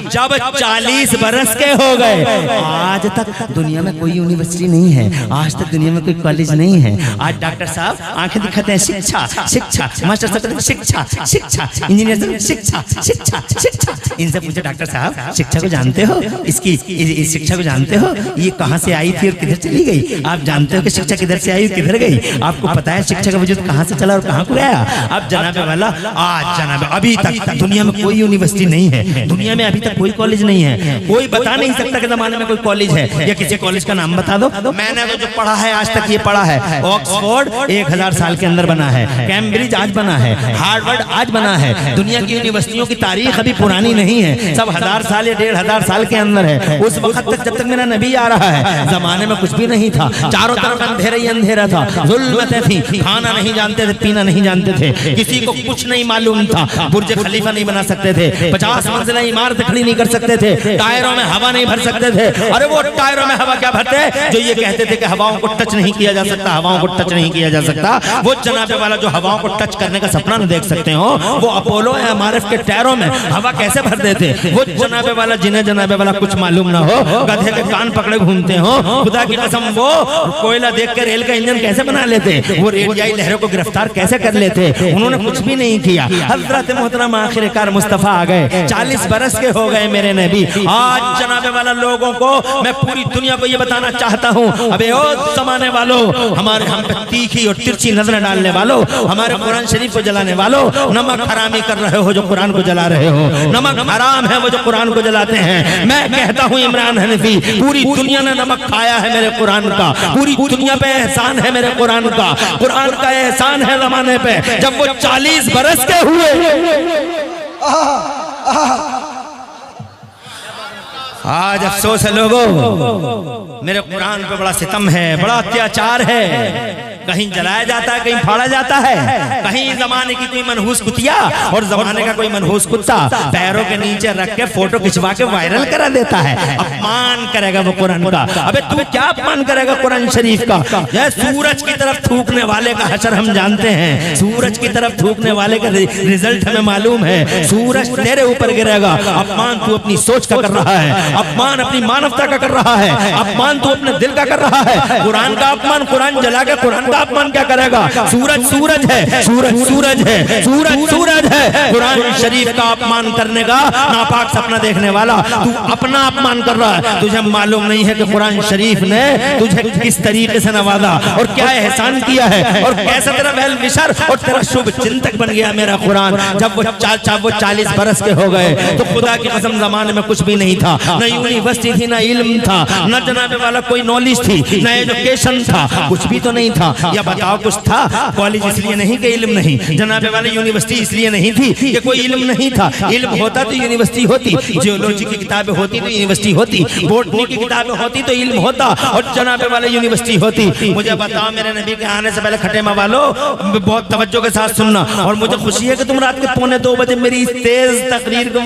जब 40 बरस के हो गए, आज तक दुनिया में कोई यूनिवर्सिटी नहीं है, आज तक दुनिया में कोई कॉलेज नहीं है। आज डॉक्टर साहब आंखें दिखाते हैं शिक्षा शिक्षा, मास्टर साहब शिक्षा शिक्षा, इंजीनियर साहब शिक्षा शिक्षा शिक्षा। इनसे पूछे डॉक्टर साहब शिक्षा को जानते हो, इसकी इस शिक्षा को जानते हो, ये कहाँ से आई थी और किधर चली गई? आप जानते हो कि शिक्षा किधर से आई और किधर गई? आपको पता है शिक्षा का वजूद कहाँ से चला और कहाँ को गया? अब जनाब वाला, आज जनाब अभी तक दुनिया में कोई यूनिवर्सिटी नहीं है, दुनिया में अभी तक कोई कॉलेज नहीं है। कोई बता नहीं सकता कि जमाने में कोई कॉलेज है, या किसी कॉलेज का नाम बता दो। मैंने तो जो पढ़ा है आज तक ये पढ़ा है, ऑक्सफोर्ड 1000 साल के अंदर बना है, कैम्ब्रिज आज बना है, हार्वर्ड आज बना है। दुनिया की यूनिवर्सिटियों की तारीख अभी पुरानी नहीं है, सब 1000 साल या 1500 साल के अंदर है। उस वक्त तक जब तक मेरा नबी आ रहा है, जमाने में कुछ भी नहीं था, चारों तरफ अंधेरा ही अंधेरा था, जुल्मतें थी, खाना नहीं जानते थे, पीना नहीं जानते थे, किसी को कुछ नहीं मालूम था, बुर्ज खलीफा नहीं बना सकते थे, 50 मंजिला इमारत खड़ी नहीं कर सकते थे, टायरों में हवा नहीं भर सकते थे। अरे वो टायरों में हवा क्या भरते जो ये कहते थे कि हवाओं को टच नहीं किया जा सकता, हवाओं को टच नहीं किया जा सकता। वो जनाबे वाला जो हवाओं को टच करने का सपना न देख सकते हो, वो अपोलो या एमआरएफ के टायरों में हवा कैसे भर देते? वो जनाबे वाला, जिन्हें जनाबे वाला कुछ मालूम ना हो, गधे के कान पकड़े घूमते हो, खुदा की कसम वो कोयला देख कर रेल का इंजन कैसे बना लेते, वो रेडियाई लहरों को गिरफ्तार कैसे कर लेते? उन्होंने कुछ भी नहीं किया। हजरत मोहतरम आखिरकार मुस्तफा आ गए, 40 बरस के हो गए मेरे नबी। आज जनाबे वाला लोगों को मैं पूरी दुनिया को ये बताना चाहता हूँ, अबे ओ जमाने वालों, हमारे हम पे तीखी और तिरछी नजरें डालने वालों, हमारे कुरान शरीफ को जलाने वालों, नमक हरामी कर रहे हो जो कुरान को जला रहे हो, नमक हराम है वो जो कुरान को जलाते हैं। मैं कहता हूँ इमरान हनफी, पूरी दुनिया ने नमक खाया है मेरे कुरान का, पूरी दुनिया पे एहसान है मेरे कुरान का, कुरान का एहसान है जमाने पे जब वो 40 बरस के हुए। आज अफसोस है लोगों, मेरे कुरान पे बड़ा सितम है, बड़ा अत्याचार है, कहीं जलाया जाता है, कहीं फाड़ा जाता है, कहीं जमाने की कोई मनहूस कुतिया और जमाने का कोई मनहूस कुत्ता पैरों के नीचे रख के फोटो खिंचवा के वायरल करा देता है। अपमान करेगा वो कुरान का। अबे तू क्या अपमान करेगा कुरान शरीफ का? यह सूरज की तरफ थूकने वाले का हशर हम जानते हैं, सूरज की तरफ थूकने वाले का रिजल्ट हमें मालूम है, सूरज तेरे ऊपर गिरेगा। अपमान तू अपनी सोच का कर रहा है, अपमान अपनी मानवता का कर रहा है, अपमान तू अपने दिल का कर रहा है। कुरान का अपमान, कुरान जला के कुरान का अपमान क्या करेगा? सूरज सूरज है, सूरज सूरज है, सूरज सूरज है। कुरान शरीफ का अपमान करने का नापाक सपना देखने वाला तू अपना अपमान कर रहा है। तुझे मालूम नहीं है कि कुरान शरीफ ने तुझे किस तरीके से नवाजा और क्या एहसान किया है और कैसा तेरा वेल विशर और तेरा शुभ चिंतक बन गया मेरा कुरान। जब वो 40 बरस के हो गए तो खुदा की कसम जमाने में कुछ भी नहीं था, न यूनिवर्सिटी थी, न इल्म था, न जनाबे वाला कोई नॉलेज थी, न एजुकेशन था, कुछ भी तो नहीं था। या बताओ कुछ था? कॉलेज इसलिए नहीं कि इल्म नहीं, जनाबे वाले यूनिवर्सिटी इसलिए नहीं थी कि कोई इल्म नहीं था। इल्म होता तो यूनिवर्सिटी होती, जियोलॉजी की किताबें होती तो यूनिवर्सिटी होती, बोटनी की किताबें होती तो इल्म होता और जनाबे वाले यूनिवर्सिटी होती। मुझे बताओ मेरे नबी के आने से पहले खटेमा वालों बहुत तवज्जो के साथ सुनना, और मुझे खुशी है कि तुम रात के 1:45 बजे मेरी इस तेज तकरीर को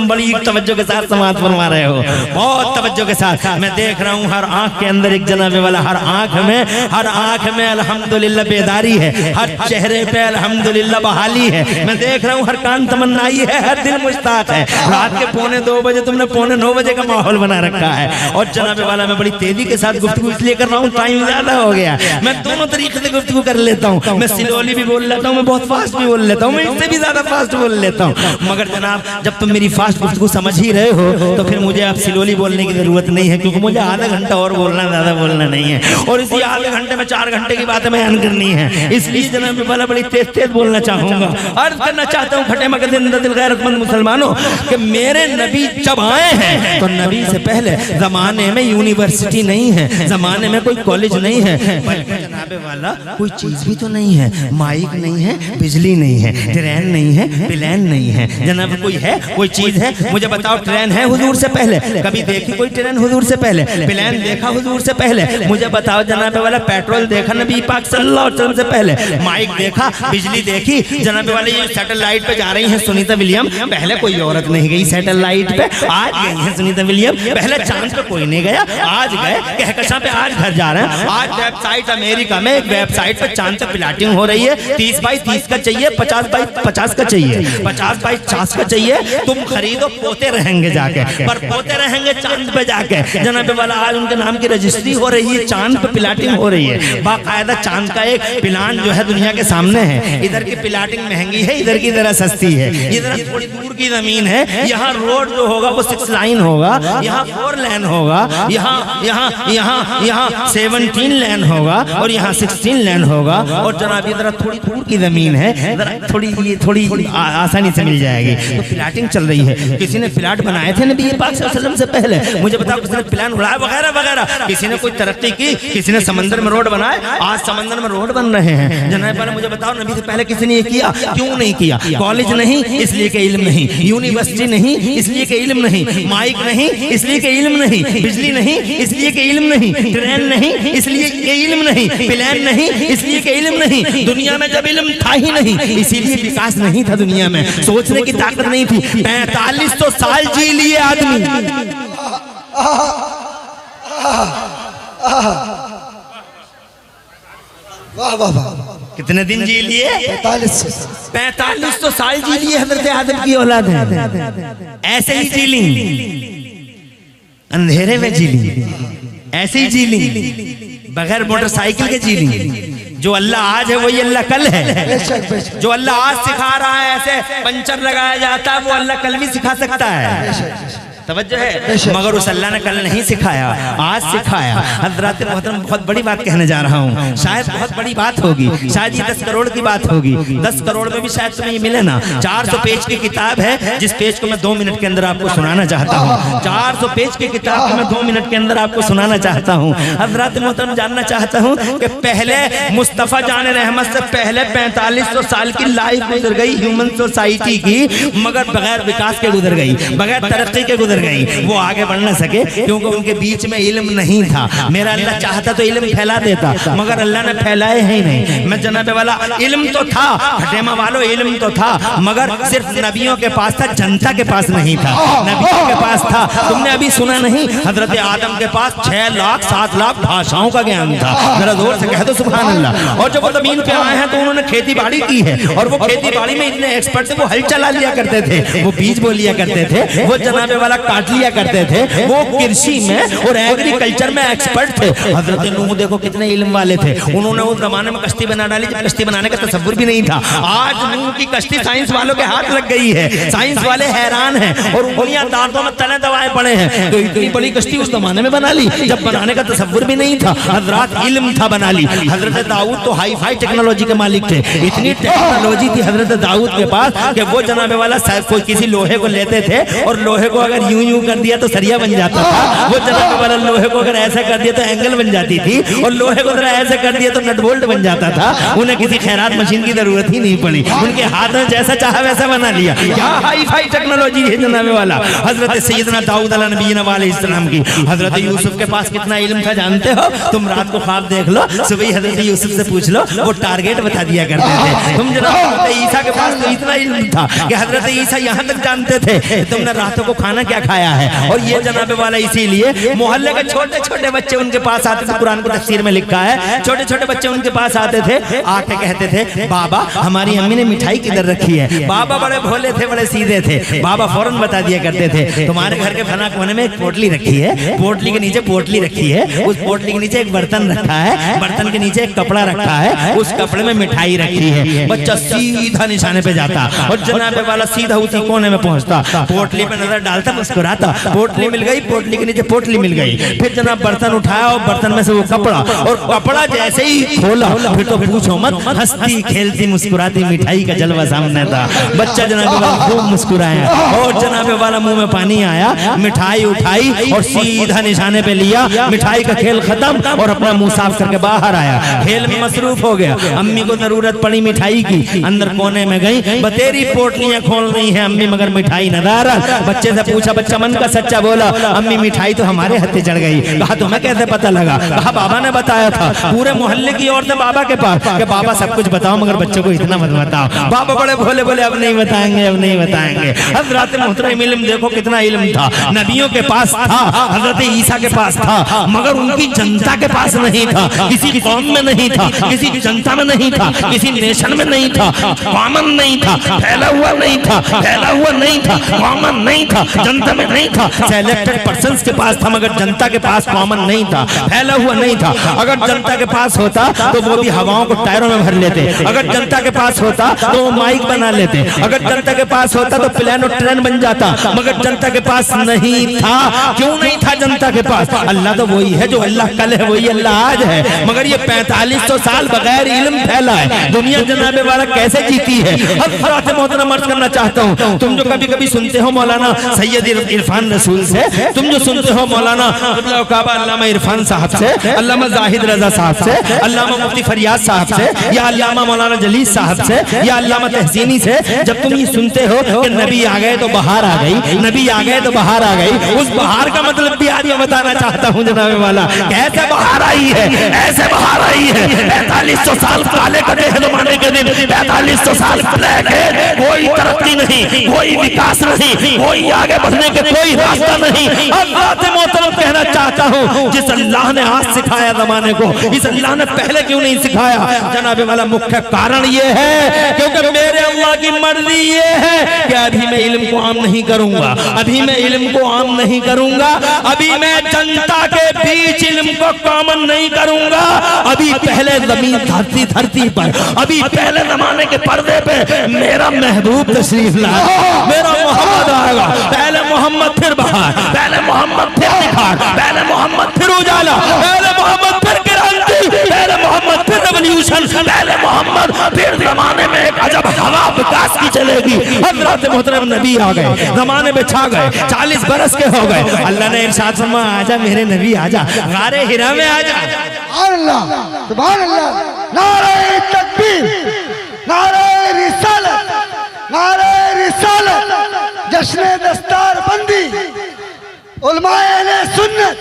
बड़ी तवज्जो के साथ समाप्त फरमा रहे हो, बहुत तवज्जो के साथ। मैं देख रहा हूँ हर आंख के अंदर एक जनाबे वाला, हर आंख में अल्हम्दुलिल्लाह बेदारी है, हर चेहरे पे अल्हम्दुलिल्लाह बहाली है। मैं देख रहा हूँ हर कान तमन्नाई है, हर दिल मुश्ताक है। रात के 2:45 बजे तुमने 8:45 बजे का माहौल बना रखा है। और जनाबे वाला मैं बड़ी तेजी के साथ गुफ्तगू इसलिए कर रहा हूँ, टाइम ज्यादा हो गया। मैं दोनों तरीके से गुफ्तगू कर लेता हूँ, मैं सिलोली भी बोल लेता हूँ, मैं बहुत फास्ट भी बोल लेता हूँ, मैं इससे भी ज्यादा फास्ट बोल लेता हूँ। मगर जनाब जब तुम मेरी फास्ट गुफ्तगू समझ ही रहे हो तो फिर मुझे अब सिलोली बोलने की जरूरत नहीं है, क्योंकि मुझे आधा घंटा और बोलना, ज्यादा बोलना नहीं है। और इसी आधे घंटे में 4 घंटे की बातें बयान करनी है, इसलिए जनाब वाला बड़ी तेज बोलना चाहूंगा। अर्ज करना चाहता हूँ खटेमा के दिन दिल गैरतमंद मुसलमानों कि मेरे नबी जब आए हैं तो नबी से पहले जमाने में यूनिवर्सिटी नहीं है, जमाने में कोई कॉलेज नहीं है, बल्कि जनाबे वाला कोई चीज भी तो नहीं है, माइक नहीं है, बिजली नहीं है, ट्रेन नहीं है, प्लेन नहीं है। जनाब कोई है, कोई चीज है? मुझे बताओ, ट्रेन है हुजूर से पहले? पहले? कभी देखी कोई ट्रेन हुजूर से पहले? प्लेन देखा हुजूर से पहले? मुझे बताओ जनाब वाला, पेट्रोल देखा नबी पाक सल्लल्लाहु अलैहि वसल्लम से पहले? माइक देखा, बिजली देखी? जनाब वाले ये सैटेलाइट पे जा रही हैं सुनीता विलियम, पहले कोई औरत नहीं गई सैटेलाइट पे, आज गई है सुनीता विलियम। पहले चांद पे कोई नहीं गया, आज गए कहकशां पे, आज घर जा रहे हैं। आज वेबसाइट अमेरिका में एक वेबसाइट पे चांद पे प्लाटिंग हो रही है। 30 बाई 30 का चाहिए, 50 बाई 50 का चाहिए, 50 बाई 50 का चाहिए। तुम खरीदो, पोते रहेंगे जाके, पर पोते रहेंगे चांद पे जाके। जनाब वाला आज उनके नाम की रजिस्ट्री हो रही है, चांद पे प्लाटिंग हो रही है। बाकायदा चांद का एक प्लान जो है दुनिया के सामने है। इधर की प्लाटिंग महंगी है, इधर की जरा सस्ती है। इधर थोड़ी दूर की जमीन है, यहाँ रोड जो होगा वो 6 लाइन होगा, यहाँ 4 लेन होगा, यहाँ यहाँ यहाँ यहाँ 17 लेन होगा और यहाँ 16 लेन होगा। और जनाब इधर थोड़ी दूर की जमीन है, थोड़ी आसानी से मिल जाएगी। तो प्लाटिंग चल रही है। किसी ने प्लाट बनाए थे नबी पाक सल्लल्लाहु अलैहि वसल्लम से पहले? मुझे बताओ किसी ने प्लान उड़ाया वगैरह वगैरह? किसी ने कोई तरक्की की? किसी ने समंदर में रोड बनाए? आज समंदर में रोड बन रहे हैं। जनाब वाला मुझे बताओ नबी से पहले किसी ने ये किया? क्यों नहीं किया? कॉलेज नहीं इसलिए के इल्म नहीं, यूनिवर्सिटी नहीं इसलिए के इल्म नहीं, माइक नहीं इसलिए के इल्म नहीं, बिजली नहीं इसलिए के इल्म नहीं, ट्रेन नहीं इसलिए के इल्म नहीं, प्लेन नहीं इसलिए के इल्म नहीं। दुनिया में जब इल्म था ही नहीं, इसीलिए विकास नहीं था दुनिया में, सोचने की ताकत नहीं थी। 4500 साल जी लिए आदमी। वाह वाह वाह, कितने दिन जी लिए? 4500 साल जी लिए हजरत आदम की औलाद है। ऐसे ही जी ली, अंधेरे में जी ली, ऐसे ही जी ली, बगैर मोटरसाइकिल के जी ली। जो अल्लाह आज है वही अल्लाह कल है। जो अल्लाह आज सिखा रहा है ऐसे पंचर लगाया जाता है, वो अल्लाह कल भी सिखा सकता है। तवज्जो है, मगर उस अल्लाह ने कल नहीं सिखाया, आज सिखाया। हज़रात मोहतरम, बहुत बड़ी बात कहने जा रहा हूँ, शायद बहुत बड़ी बात होगी, शायद ये 10 करोड़ की बात होगी। 10 करोड़ में भी शायद तुम्हें ये मिले ना। 400 पेज की किताब है, जिस पेज को मैं 2 मिनट के अंदर आपको सुनाना चाहता हूँ। 400 पेज की किताब को मैं 2 मिनट के अंदर आपको सुनाना चाहता हूँ। हज़रात मोहतरम, जानना चाहता हूँ कि पहले मुस्तफ़ा जान रहमत से पहले 4500 साल की लाइफ गुजर गई ह्यूमन सोसाइटी की, मगर बगैर विकास के गुजर गई, बगैर तरक्की के गुजर गई। वो आगे बढ़ ना सके क्योंकि उनके बीच में इल्म नहीं था। मेरा अल्लाह चाहता तो इल्म फैला देता, मगर अल्लाह ने फैलाए ही नहीं। मैं जनाब वाला, इल्म तो था, हटेमा वालों इल्म तो था, मगर सिर्फ नबियों के पास था, जनता के पास नहीं था। नबियों के पास था, तुमने अभी सुना नहीं, हजरत आदम के पास 6 लाख 7 लाख भाषाओं का ज्ञान था। जरा जोर से कह दो सुभान अल्लाह। और जब वो जमीन पे आए हैं तो उन्होंने खेती बाड़ी की है, और वो खेती बाड़ी में इतने एक्सपर्ट थे, वो हल चला लिया करते थे, वो बीज बो लिया करते थे, वो जनाब वाला काट लिया करते थे, वो कृषि में और एग्रीकल्चर में एक्सपर्ट थे। हजरत नूह देखो कितने इल्म वाले थे, उन्होंने उस जमाने में कश्ती बना डाली, कश्ती बनाने का तसव्वुर भी नहीं था। आज नूह की कश्ती साइंस वालों के हाथ लग गई है, साइंस वाले हैरान हैं और उंगलियां दांतों में तने दबाए पड़े हैं। तो इतनी बड़ी कश्ती उस जमाने में बना ली जब बनाने का तसव्वुर भी नहीं था। हजरत इल्म था, बना ली। हजरत दाऊद तो हाई फाई टेक्नोलॉजी के मालिक थे, इतनी टेक्नोलॉजी थी हजरत दाऊद के पास कि वो जनाबे वाला कोई किसी लोहे को लेते थे और लोहे को अगर यूं यूं कर दिया तो सरिया बन जाता था। वो जनाबे वाला लोहे को अगर ऐसा कर दिया तो एंगल बन जाती थी, और लोहे को जरा ऐसा कर दिया तो नट बोल्ट बन जाता था। उन्हें किसी खैरात मशीन की जरूरत ही नहीं पड़ी, उनके हाथ में जैसा चाहा वैसा बना लिया। क्या हाई फाई टेक्नोलॉजी है जनाबे वाला। हजरत सैयदना दाऊद अलैहिस्सलाम की, हजरत यूसुफ के पास कितना इल्म था जानते हो? तुम रात को ख्वाब देख लो, सुबह हजरत यूसुफ से पूछ लो, वो टारगेट बता दिया करते थे। तुम जनाब ईसा के पास तो इतना इल्म था कि हजरत ईसा यहाँ तक जानते थे तुमने रातों को खाना क्या खाया है। और ये जनाबे वाला इसीलिए मोहल्ले के छोटे छोटे बच्चे उनके पास आते थे, कुरान की तफसीर में लिखा है, छोटे छोटे बच्चे उनके पास आते थे, आके कहते थे, बाबा हमारी अम्मी ने मिठाई किधर रखी है। बाबा बड़े भोले थे, बड़े सीधे थे, बाबा फौरन बता दिया करते थे, तुम्हारे घर के फना कोने में एक पोटली रखी है, पोटली के नीचे पोटली रखी है, उस पोटली के नीचे एक बर्तन रखा है, बर्तन के नीचे एक कपड़ा रखा है, उस कपड़े में मिठाई रखी है। बच्चा सीधा निशाने पे जाता और जनाबे वाला सीधा उसी कोने में पहुंचता, पोटली पे नजर डालता, मुस्कुराता, पोटली मिल गई, पोटली के नीचे पोटली मिल गई। फिर जनाब बर्तन उठाया और बर्तन में से वो कपड़ा, और कपड़ा जैसे ही खोला फिर तो पूछो मत, हंसती खेलती मुस्कुराती मिठाई का जलवा सामने था। बच्चा जनाबे वाला खूब मुस्कुराया और जनाबे वाला मुंह में पानी आया, मिठाई उठाई और सीधा निशाने पे लिया, मिठाई का खेल खत्म और अपना मुंह साफ करके बाहर आया, खेल में मसरूफ हो गया। अम्मी को जरूरत पड़ी मिठाई की, अंदर कोने में गई, बतेरी पोटलियां खोल रही है अम्मी मगर मिठाई नदारा। बच्चे से पूछा बच्चा मन का सच्चा बोला, अम्मी मिठाई तो हमारे हत्थे चढ़ गई। कहा तुम्हें कैसे पता लगा? कहा बाबा ने बताया था। पूरे मोहल्ले की औरतें बाबा के पास कि बाबा सब कुछ बताओ मगर बच्चों को इतना मत बताओ। बाबा बड़े भोले बोले अब नहीं बताएंगे, अब नहीं बताएंगे। हजरत मोहतरम इल्म देखो कितना इल्म था, नबियों के पास था, हजरत ईसा के पास था, मगर उनकी जनता के पास नहीं था, किसी कौम में नहीं था, किसी जनता में नहीं था, किसी नेशन में नहीं था, कॉमन नहीं था, फैला हुआ नहीं था, फैला हुआ नहीं था, कॉमन नहीं था, जनता में नहीं था। सेलेक्टेड पर्संस के पास था मगर जनता के पास कॉमन नहीं था, फैला हुआ नहीं था। अगर जनता के पास होता तो वो भी हवाओं को टायरों में भर लेते, अगर जनता के पास होता तो वो माइक बना लेते, अगर जनता के पास होता तो प्लेन और ट्रेन बन जाता, मगर जनता के पास नहीं था। क्यों नहीं था जनता के पास? अल्लाह तो वही है जो अल्लाह कल है, वही अल्लाह आज है, मगर ये 4500 साल बगैर इल्म फैला है। दुनिया जनाबे वाला कैसे जीती है? हज़रत मोहतरम अर्ज करना चाहता हूँ, तुम जो कभी कभी सुनते हो मौलाना सैयद इरफान रसूल से, तुम जो सुनते हो मौलाना अल्लामा इरफान साहब से, अल्लामा जाहिद रजा साहब से, अल्लामा मुफ्ती फरियाद साहब से, या अल्लामा मौलाना जलील साहब से, या अल्लामा तहसीनी से, जब तुम ये सुनते हो कि नबी आ गए तो बहार आ गई, नबी आ गए तो बहार आ गई, उस बहार का मतलब भी आज मैं बताना चाहता हूँ जनाबे वाला, कैसे बहार आई है, ऐसे बहार आई है। 4500 साल काले कटे हैं जमाने के दिन, 4500 साल कोई तरक्की नहीं, कोई विकास नहीं, कोई आगे बढ़ने के कोई रास्ता नहीं। हज़रत मोहतरम कहना चाहता हूँ, जिस अल्लाह ने आज सिखाया जमाने को, इस अल्लाह ने पहले क्यों नहीं सिखाया? जनाबे वाला मुख्य कारण ये है क्योंकि मेरे अल्लाह की मर्जी ये है कि अभी मैं इल्म को आम नहीं करूंगा, अभी मैं इल्म को आम नहीं करूंगा, अभी मैं जनता के बीच इल्म को कॉमन नहीं करूंगा। अभी पहले जमीन धरती पर, अभी पहले जमाने के पर्दे पे मेरा महबूब तशरीफ लाएगा, मेरा मोहम्मद आएगा। पहले मोहम्मद फिर बहार, पहले मोहम्मद फिर निखार, पहले मोहम्मद फिर उजाला, पहले मोहम्मद फिर क्रांति, पहले मोहम्मद फिर रेवोल्यूशन, पहले मोहम्मद फिर जमाने में एक अजब हवा विकास की चलेगी। हज़रत मोहतरम नबी आ गए, जमाने में छा गए, 40 बरस के हो गए। अल्लाह ने इरशाद फरमाया आजा मेरे नबी आजा, गारे हिरा में आजा। सुभान अल्लाह, सुभान अल्लाह, नारे तकबीर, नारे रिसालत, नारे रिसालत, जश्न दस्तार बंदी, उलमाए ने सुन्नत,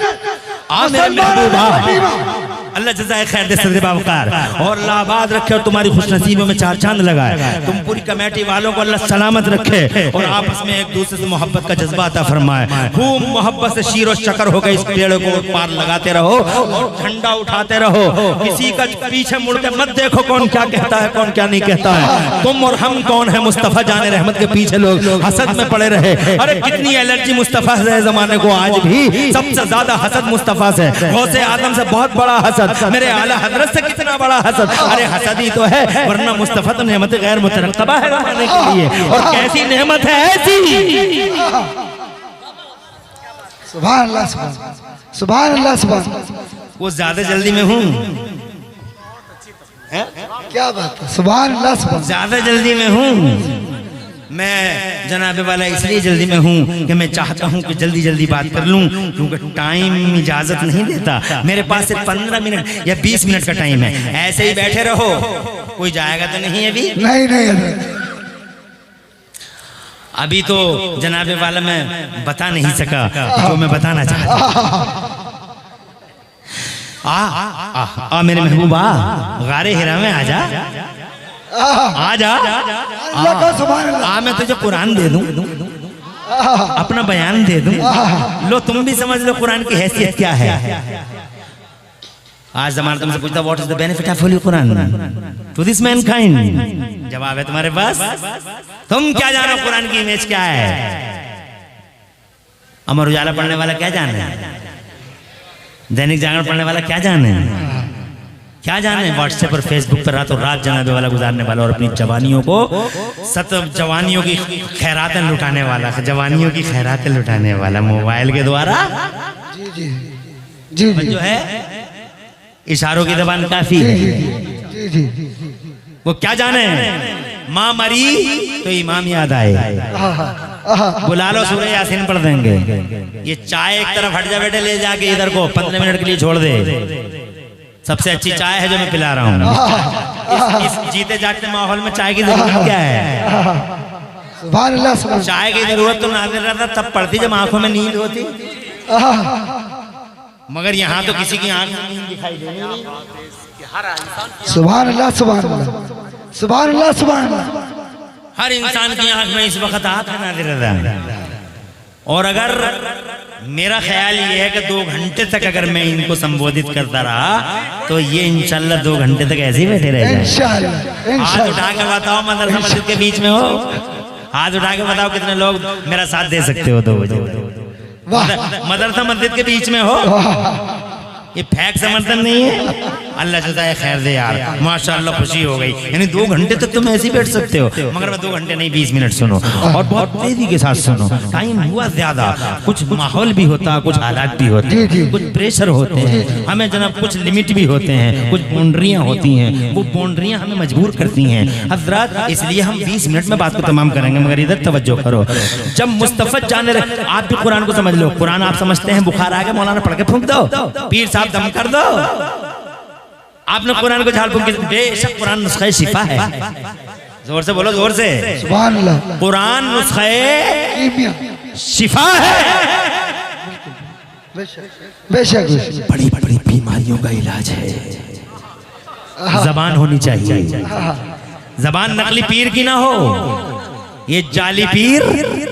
अल्लाह जज़ाए खैर दे सदर बावकार और लाबाद रखे और तुम्हारी खुशनसीबों में चार चांद लगाए। तुम पूरी कमेटी वालों को अल्लाह सलामत रखे और आपस में एक दूसरे से मोहब्बत का जज्बा अता फरमाए। खूब मोहब्बत से शीरो शकर होकर इस पेड़ को पार लगाते रहो और झंडा उठाते रहो। किसी का पीछे मुड़ के मत देखो कौन क्या कहता है कौन क्या नहीं कहता है। तुम और हम कौन है? मुस्तफ़ा जाने रहमत के पीछे लोग हसद में पड़े रहे। अरे कितनी एलर्जी मुस्तफ़ा से जमाने को, आज भी सबसे ज्यादा हसद मुस्तफ़ा से, गौसे आदम से बहुत बड़ा हसद, मेरे आला हजरत से कितना बड़ा हसद। अरे हसद ही तो है, वरना मुस्तफ़ा तो नेमत गैर मुतरक्कबा है रहने के लिए, और कैसी नेमत है ऐसी। सुभान अल्लाह, सुभान अल्लाह, सुभान। वो ज्यादा जल्दी में हूँ, क्या बात है, सुभान अल्लाह, सुभान। ज्यादा जल्दी में हूँ मैं जनाबे वाला, इसलिए जल्दी में हूँ कि मैं चाहता हूँ कि जल्दी जल्दी बात कर लूँ, क्योंकि टाइम इजाजत नहीं देता। मेरे पास सिर्फ 15 मिनट या 20 मिनट का टाइम है। ऐसे ही बैठे रहो, कोई जाएगा तो नहीं अभी? नहीं नहीं, अभी तो जनाबे वाला मैं बता नहीं सका जो मैं बताना चाहता। आ मेरे महबूबा, गारे हिरा में आजा, आजा। मैं तुझे कुरान दे दूं, अपना बयान दे दूं, लो तुम भी समझ लो कुरान की हैसियत क्या है। आज जमाना तुमसे पूछता what is the benefit of holy Quran to this mankind, जवाब है तुम्हारे पास तुम क्या जानो कुरान की इमेज क्या है। अमर उजाला पढ़ने वाला क्या जाने, दैनिक जागरण पढ़ने वाला क्या जाने, क्या जाने व्हाट्सएप और फेसबुक पर रातों रात जनाबे वाला गुजारने वाला और अपनी जवानियों को जवानियों की खैरातें लुटाने वाला, जवानियों की खैरातें लुटाने वाला मोबाइल के द्वारा। जी जी जी, जो है इशारों की जबान काफी है। जी जी, वो क्या जाने, माँ मरी तो इमाम याद आए, बुला लो सूरह यासीन पढ़ देंगे। ये चाय एक तरफ हट जा बेटे, ले जाके इधर को 15 मिनट के लिए छोड़ दे। सबसे अच्छी चाय है जो मैं पिला रहा हूँ। इस जीते जागते माहौल में चाय की जरूरत क्या है? सुभान अल्लाह सुभान चाय की जरूरत तो नाज़िर रहा था तब पड़ती जब आंखों में नींद होती, मगर यहाँ तो किसी की आंख में नींद दिखाई दे रही। सुभान अल्लाह सुभान अल्लाह सुभान अल्लाह सुभान अल्लाह। हर इंसान की आंख में इस वक्त आंख है नाज़िर रहा। और अगर मेरा ख्याल ये है कि 2 घंटे तक अगर मैं इनको संबोधित करता रहा तो ये इंशाल्लाह 2 घंटे तक ऐसे ही बैठे रह जाएंगे। इंशाल्लाह हाथ उठा के बताओ, मदरसा मस्जिद के बीच में हो, हाथ उठा के बताओ कितने लोग मेरा साथ दे सकते हो 2 बजे। मदरसा मस्जिद के बीच में हो, ये फेक समर्थन नहीं है। अल्लाह जज़ाए खैर दे यार, माशाअल्लाह खुशी हो गई। यानी 2 घंटे तक तुम ऐसे ही बैठ सकते हो, मगर मैं 2 घंटे नहीं 20 मिनट सुनो, और बहुत तेजी के साथ सुनो। टाइम हुआ ज्यादा, कुछ माहौल भी होता, कुछ हालात भी होते हैं, कुछ प्रेशर होते हैं हमें जनाब, कुछ लिमिट भी होते हैं, कुछ बाउंड्रियां होती हैं, वो बाउंड्रियां हमें मजबूर करती हैं हजरात। इसलिए हम 20 मिनट में बात को तमाम करेंगे, मगर इधर तवज्जो करो। जब मुस्तफा जाने लगे, आप भी कुरान को समझ लो। कुरान आप समझते हैं बुखार आ गया मौलाना पढ़ के फूंक दो, पीर साहब दम कर दो। आपने कुरान को झाड़ फूंक के, बेशक कुरान नुस्खे शिफा है। जोर से बोलो, जोर से सुभान अल्लाह। कुरान नुस्खे शिफा है। बेशक बड़ी बड़ी बीमारियों का इलाज है। जबान होनी चाहिए, जबान नकली पीर की ना हो। ये जाली पीर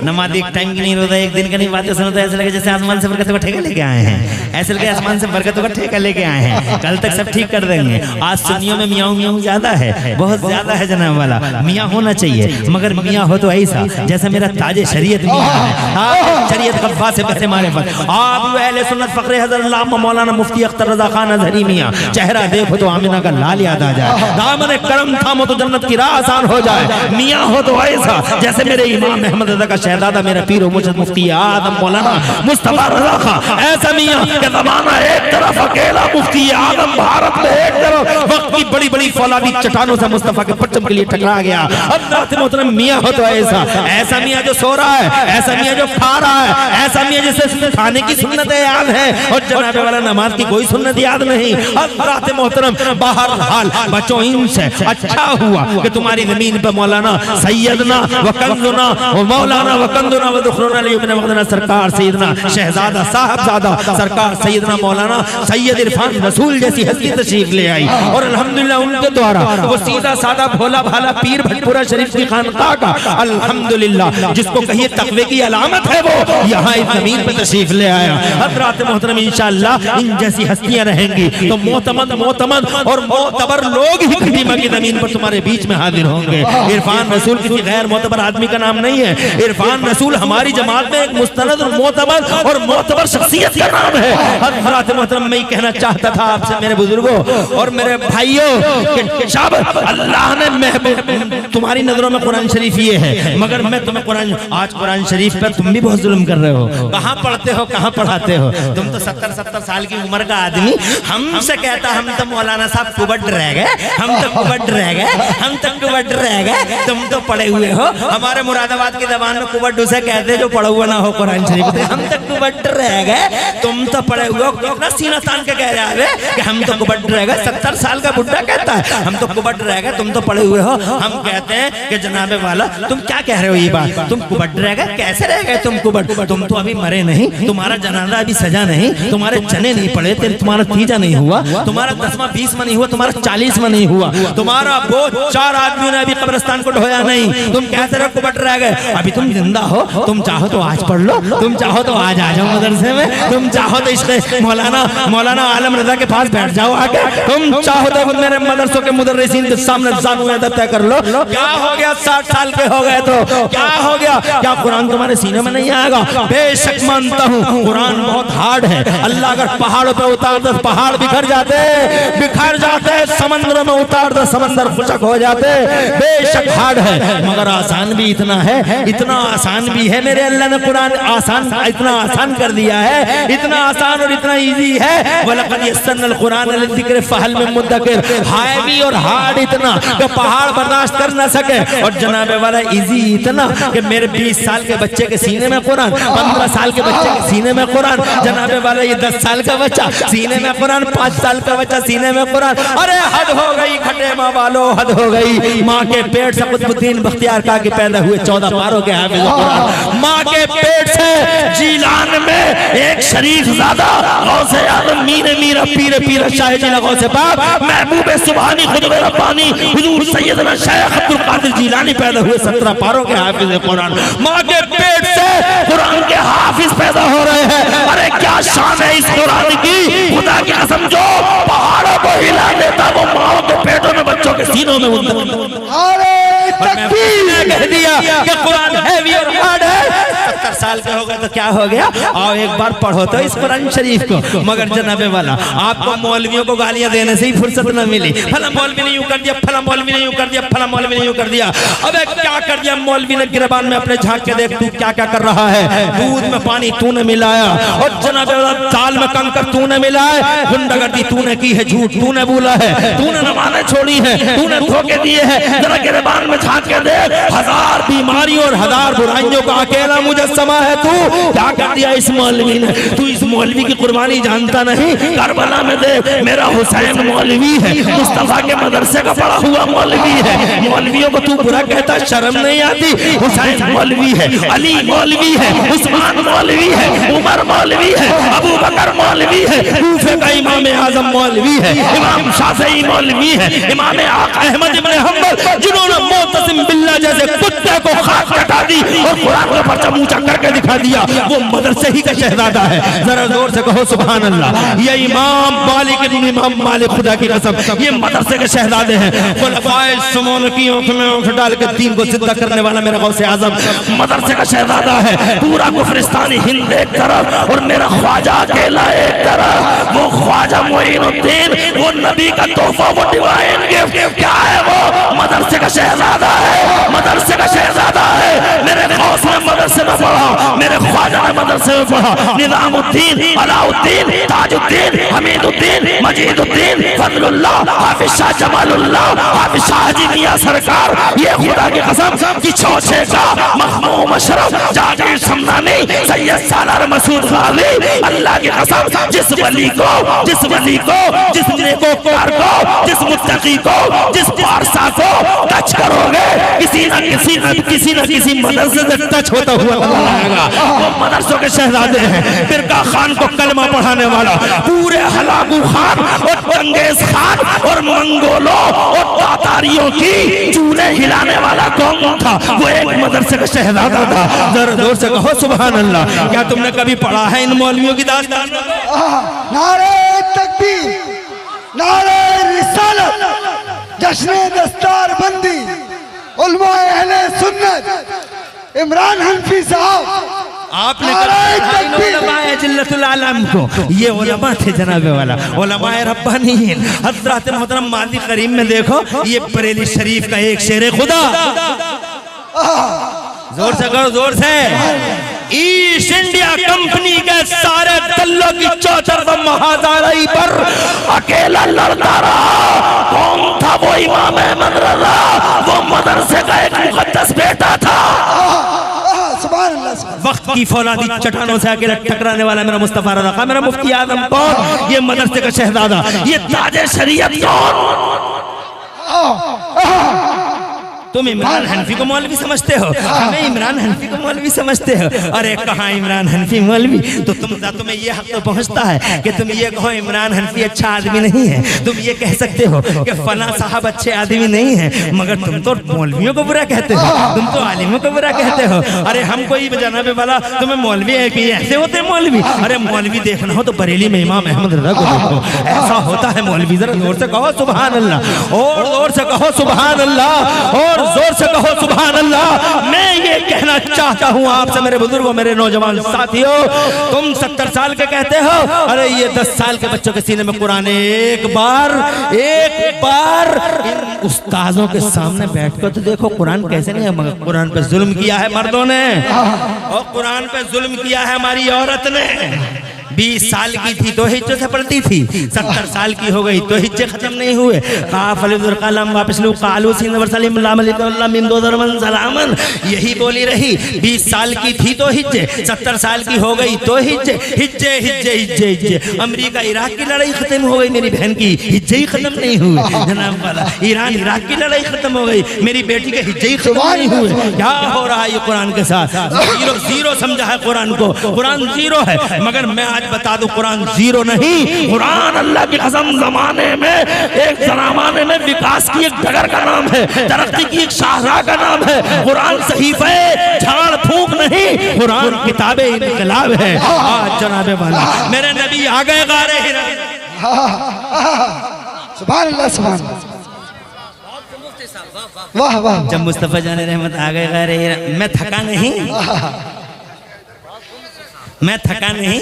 नमाज एक टाइम की नहीं रोता, एक दिन का नहीं, बातें सुनो तो ऐसा लगे जैसे आसमान से बरकतों का ठेका लेके आए हैं, ऐसे लगे आसमान से बरकतों का ठेका लेके आए हैं। कल तक सब ठीक कर देंगे। आज सुन्नियों में मियाँ मियाँ ज्यादा है, बहुत ज्यादा है जनाब वाला। मियाँ होना चाहिए, मगर मियाँ हो तो ऐसा जैसे मेरा ताजे शरीयत मियाँ है। हाँ, शरीयत कब्बा से पैसे मारे पर आप अहले सुन्नत फखरे हज़रत मौलाना मुफ्ती अख्तर रज़ा खान अज़हरी मियाँ, चेहरा देखो तो आमिना का लाल याद आ जाए, दामन करम थामो तो जन्नत की राह आसान हो जाए। मियाँ हो तो ऐसा जैसे मेरे इमाम अहमद रज़ा का शहजादा, मेरा पीर व मुर्शिद मुफ्ती आदम मौलाना मुस्तफा रज़ा खां। ऐसा मियां के ज़माना एक तरफ अकेला मुफ्ती आदम भारत में एक तरफ, वक्त की बड़ी बड़ी फौलादी चट्टानों से मुस्तफा के परचम के लिए टकरा गया। हज़रत मोहतरम मियां हो तो ऐसा मियां जो सो रहा है, ऐसा मियां जो खा रहा है, ऐसा मियां जिसे खाने की सुन्नत याद है और जनाबे वाला नमाज की कोई सुन्नत याद नहीं। हज़रत मोहतरम बहरहाल बच्चों, इनसे अच्छा हुआ कि तुम्हारी जमीन पर मौलाना सैयदना वकंदुना व मौलाना वकंदुना व दुखरुना लियुमना वक़दना सरकार सैयदना शहजादा साहबजादा सरकार सैयदना मौलाना सैयद इरफान रसूल जैसी हस्ती तशरीफ ले आई। और अल्हम्दुलिल्लाह उनके द्वारा वो सीधा साधा भोला भाला पीर भटपुरा शरीफ की खानकाह का अल्हम्दुलिल्लाह जिसको कहिए तक़वे की अलामत है, वो यहाँ इस ज़मीन पे तशरीफ ले आया। हज़रात मोहतरम इंशाअल्लाह इन जैसी हस्तियां रहेंगी तो मोतमद और मोतबर लोग ही खलीमा की ज़मीन पर तुम्हारे बीच में हाजिर होंगे। इरफान रसूल किसी गैर मोतबर आदमी का नाम नहीं है। इरफान रसूल हमारी जमात में एक मुस्तनद और मोतबर शख्सियत का नाम है। हज़रात मोहतरम मैं कहना चाहता था आपसे मेरे बुजुर्गों और मेरे भाइयों कि शाब अल्लाह ने तुम्हारी नजरों में कुरान शरीफ ये है, मगर मैं तुम्हें कुरान शरीफ पर तुम भी बहुत जुल्म कर रहे हो। कहाँ पढ़ते हो, कहाँ पढ़ाते हो? तुम तो 70 साल की उम्र का आदमी हमसे कहता हम तो मौलाना साहब कुबड रह गए, हम तो कुबड रह गए, हम तो कुबड रह गए। तुम तो पढ़े हुए हो। हमारे मुरादाबाद की जबान में कुबड उसे कहते जो पढ़ा हुआ ना हो कुरान शरीफ। हम तो कुबड रह गए, तुम तो पढ़े हुए हो। कितना सीना तान के कह रहा है कि हम तो कुबड रह गए। 70 साल का बुढ़ा कहता है हम तो कुबड रह गए, तुम तो पढ़े हुए हो। हम कहते हैं कि जनाबे वाला तुम क्या कह रहे हो ये बात? तुम कुबड रह गए, कैसे रह गए तुम कुबड? तुम तो अभी मरे नहीं, तुम्हारा जनाजा अभी सजा नहीं, तुम्हारे चने नहीं पड़े, तुम्हारा तीजा नहीं हुआ, तुम्हारा 10वां 20वां नहीं हुआ, तुम्हारा 40वां नहीं हुआ, तुम्हारा वो 4 आदमियों ने अभी कब्रिस्तान को ढोया नहीं। तुम कैसे रहो कुबड रह गए? अभी तुम जिंदा हो, तुम चाहो तो आज पढ़ लो, तुम चाहो तो आज आ जाओ मदरसे में, तुम चाहो तो इसके मौलाना आलम रजा के पास बैठ जाओ आके, तुम चाहो तो मेरे मदरसों के मुदर्रिसीन के सामने जानू अदब तय कर लो। क्या हो गया 60 साल के हो गए तो क्या हो गया? क्या कुरान तुम्हारे सीने में नहीं आएगा? बेशक मानता हूँ कुरान बहुत हार्ड है। अल्लाह अगर पहाड़ों पे उतार दो पहाड़ बिखर जाते, समंदरों में उतार दो समंदर खुशक हो जाते। बेशक हार्ड है मगर आसान भी इतना है, इतना आसान भी है। मेरे अल्लाह ने कुरान इतना आसान कर दिया है, इतना आसान और इतना इजी है। वलक़द लक़द यस्सरनल कुरान लिज़िक्र फहल मिन मुद्दकिर, हैवी और हार्ड इतना कि पहाड़ बर्दाश्त कर ना सके, और जनाब वाला इजी इतना कि मेरे 20 साल के बच्चे के सीने में कुरान, 15 साल के बच्चे के सीने में कुरान, जनाब वाला ये 10 साल का बच्चा सीने में कुरान, 5 साल का बच्चा सीने में कुरान। अरे हद हो गई खटे माँ वालों, हद हो गई। माँ के पेट से कुतुबुद्दीन बख्तियार का के पैदा हुए 14 पारों के हाफिज कुरान। माँ के पेट से जीलान में एक शरीफ ज़ादा गौसे आज़म मीर मीरा पीर पीर शाह जिला गौसे पाक महबूब सुभानी खुतब रब्बानी हुजूर सैयदना शेख अब्दुल कादिर जीलानी पैदा हुए 17 पारों के हाफिज कुरान। माँ के पेट से कुरान के हाफिज पैदा हो रहे हैं। अरे क्या शान है इस कुरान की, खुदा की कसम जो पहाड़ों को हिला देता वो माओ के पेटों में बच्चों के सीनों में नारे तकबीर। कह दिया कि कुरान हैवी और हार्ड है। 70 साल के हो गए तो क्या हो गया, आओ एक बार पढ़ो तो इस कुरान शरीफ को। मगर जनाबे वाला आपको मौलवियों को गालियां देने से ही फुर्सत न मिली। फला मौलवी ने यूं कर दिया, फला मौलवी ने यूं कर दिया, फला मौलवी ने यूं कर दिया। अबे क्या कर दिया मौलवी ने, गिरबान में अपने झांक के देख तू क्या क्या कर रहा है। दूध में पानी तूने मिलाया और जनाबे वाला दाल में कंकर तूने मिलाया, गुंडागर्दी तूने की है, झूठ तूने बोला है, तूने नमाज़ें छोड़ी है, तूने धोखे दिए हैं। जरा गिरबान में झांक के देख, 1000 बीमारियों और 1000 बुराइयों का अकेला मुजस्समा है तू। क्या कर दिया इस मौलवी ने, तू इस मौलवी की कुर्बानी जानता नहीं। करबला में देख मेरा हुसैन मौलवी है, मुस्तफा के मदरसे का पढ़ा हुआ मौलवी है। मौलवियों को तू बुरा कहता, शर्म नहीं आती। हुसैन मौलवी है, अली मौलवी है, उस्मान मौलवी है, उमर मौलवी है, अबू बकर मौलवी है, कूफे का इमाम आजम मौलवी है, इमाम शाफी मौलवी है, इमाम अहमद इब्न हंबल जिन्होंने मोतसिम बिल्लाह जैसे कुत्ते को खाक कटा दी और कुरान का परचम ऊंचा करके दिखा दिया, वो मदरसे ही का शहजादा है। जरा जोर से कहो सुभान अल्लाह। ये इमाम मालिक इब्न इमाम मालिक, खुदा की कसम ये मदरसे के शहजादे हैं। खुलफाए सुमोन की आंख में आंख डाल के दीन को जिंदा करने वाला मेरा गौसे आजम मदरसे का शहजादा है। पूरा कुफरिस्तानी हिंद एक तरफ और मेरा ख्वाजा अकेला एक तरफ। वो ख्वाजा मोइनुद्दीन, वो नबी का तोहफा, वो डिवाइन गिफ्ट क्या है, वो मदरसे का शहजादा है, मदरसे का शहजादा है। मेरे गौस ने मदरसे में पढ़ा, मेरे ख्वाजा ने मदरसे में पढ़ा। निजामुद्दीन, अलाउद्दीन, ताजुद्दीन, हमीदुद्दीन, मजीदुद्दीन, फजलुल्लाह, हाफिज शाह जमालुल्लाह, हाफिज शाह जी मियां सरकार, ये खुदा की कसम कि चौथे का महमूद अशरफ जाकिर समनानी सैयद सालार मसूद गाजी, अल्लाह की कसम जिस वली को, जिस वली को, जिस नेकोकार को, जिस मुत्तकी को, जिस पारसा को टच करोगे किसी न किसी मदरसे से टच होता हुआ आएगा। वो मदरसों के शहजादे हैं। बिरका खान को कलमा पढ़ाने वाला, पूरे हलाकू खान और चंगेज खान और मंगोलों और तातारियों की चूल्हे हिलाने वाला कौन था, वो एक मदरसे का शहजादा था। जरा जोर से कहो सुभान अल्लाह। क्या तुमने कभी पढ़ा है इन मौलवियों की दास्तान? नारे तकबीर, नारे रिसालत, जश्न दस्तार बंदी, उलमा अहले सुन्नत, इमरान हनफी साहब। आपने जिल्लतुल आलम को, ये उलमा थे जनाबे वाला, उलमाए रब्बानीन। हज़रत मोहतरम मादी करीम में देखो, ये बरेली शरीफ का एक शेर खुदा। जोर से करो, जोर से। ईस्ट इंडिया कंपनी के सारे दल्लों की चौतरफा महादारी पर अकेला लड़ता रहा। कौन था वो? इमाम अहमद रज़ा, वो मदरसे का एक मुक़द्दस बेटा था। वक्त की फौलादी चट्टानों से अकेला टकराने वाला मेरा मुस्तफा रज़ा खान, मेरा मुफ्ती आज़म कौन? ये मदरसे का शहजादा, ये ताजे शरीयत कौन? तुम इमरान हनफी को मौलवी समझते हो, हमें इमरान हनफी को मौलवी समझते हो। अरे कहाँ इमरान हनफी मौलवी? तो तुम्हें ये हक तो पहुँचता है कि तुम ये कहो इमरान हनफी अच्छा आदमी नहीं है। तुम ये कह सकते हो कि फला साहब अच्छे आदमी नहीं है, मगर तुम तो मौलवियों को बुरा कहते हो, तुम तो आलिमों को बुरा कहते हो। अरे हम कोई जनाबे वाला तुम्हें मौलवी है कि ऐसे होते मौलवी? अरे मौलवी देखना हो तो बरेली में इमाम अहमद रज़ा को देखो, ऐसा होता है मौलवी। जरा जोर से कहो सुभान अल्लाह, और जोर से कहो सुभान अल्लाह, और जोर से कहो सुभान अल्लाह। मैं ये कहना चाहता हूँ आपसे मेरे बुजुर्गों, मेरे नौजवान साथियों, तुम 70 साल के कहते हो, अरे ये 10 साल के बच्चों के सीने में कुरान एक बार इन उस्तादों के सामने बैठकर तो देखो कुरान कैसे नहीं है। मगर कुरान पे जुल्म किया है मर्दों ने, और कुरान पे जुल्म किया है हमारी औरत ने। 20 साल की थी तो हिज्जे से पढ़ती थी, 70 साल की हो गई तो हिज्जे खत्म नहीं हुए। यही बोली रही, 20 साल की थी तो हिज्जे, 70 साल की हो गई तो हिज्जे, हिज्जे हिज्जे हिज्जे हिज्जे। अमेरिका इराक की लड़ाई खत्म हो गई मेरी बहन की, हिज्जे ही खत्म नहीं हुए जनाब वाला। ईरान इराक की लड़ाई खत्म हो गई, मेरी बेटी के हिज्जे ही खत्म नहीं हुए। क्या हो रहा है ये कुरान के साथ? जीरो जीरो समझा है कुरान को, कुरान जीरो है। मगर मैं आज बता दूं कुरान जीरो नहीं, कुरान अल्लाह की कसम जमाने में एक जमाने में विकास की एक डगर का नाम है, तरक्की की एक शाहराह का नाम है। कुरान सहीफे झाड़ फूंक नहीं, कुरान किताबे इनकलाब है। आज जनाबे वाला मेरे नबी आ गए गारे हिरा। सुभान अल्लाह, सुभान अल्लाह, वाह वाह। जब मुस्तफा जान रहमत आ गए गारे हिरा, मैं थका नहीं, मैं थका नहीं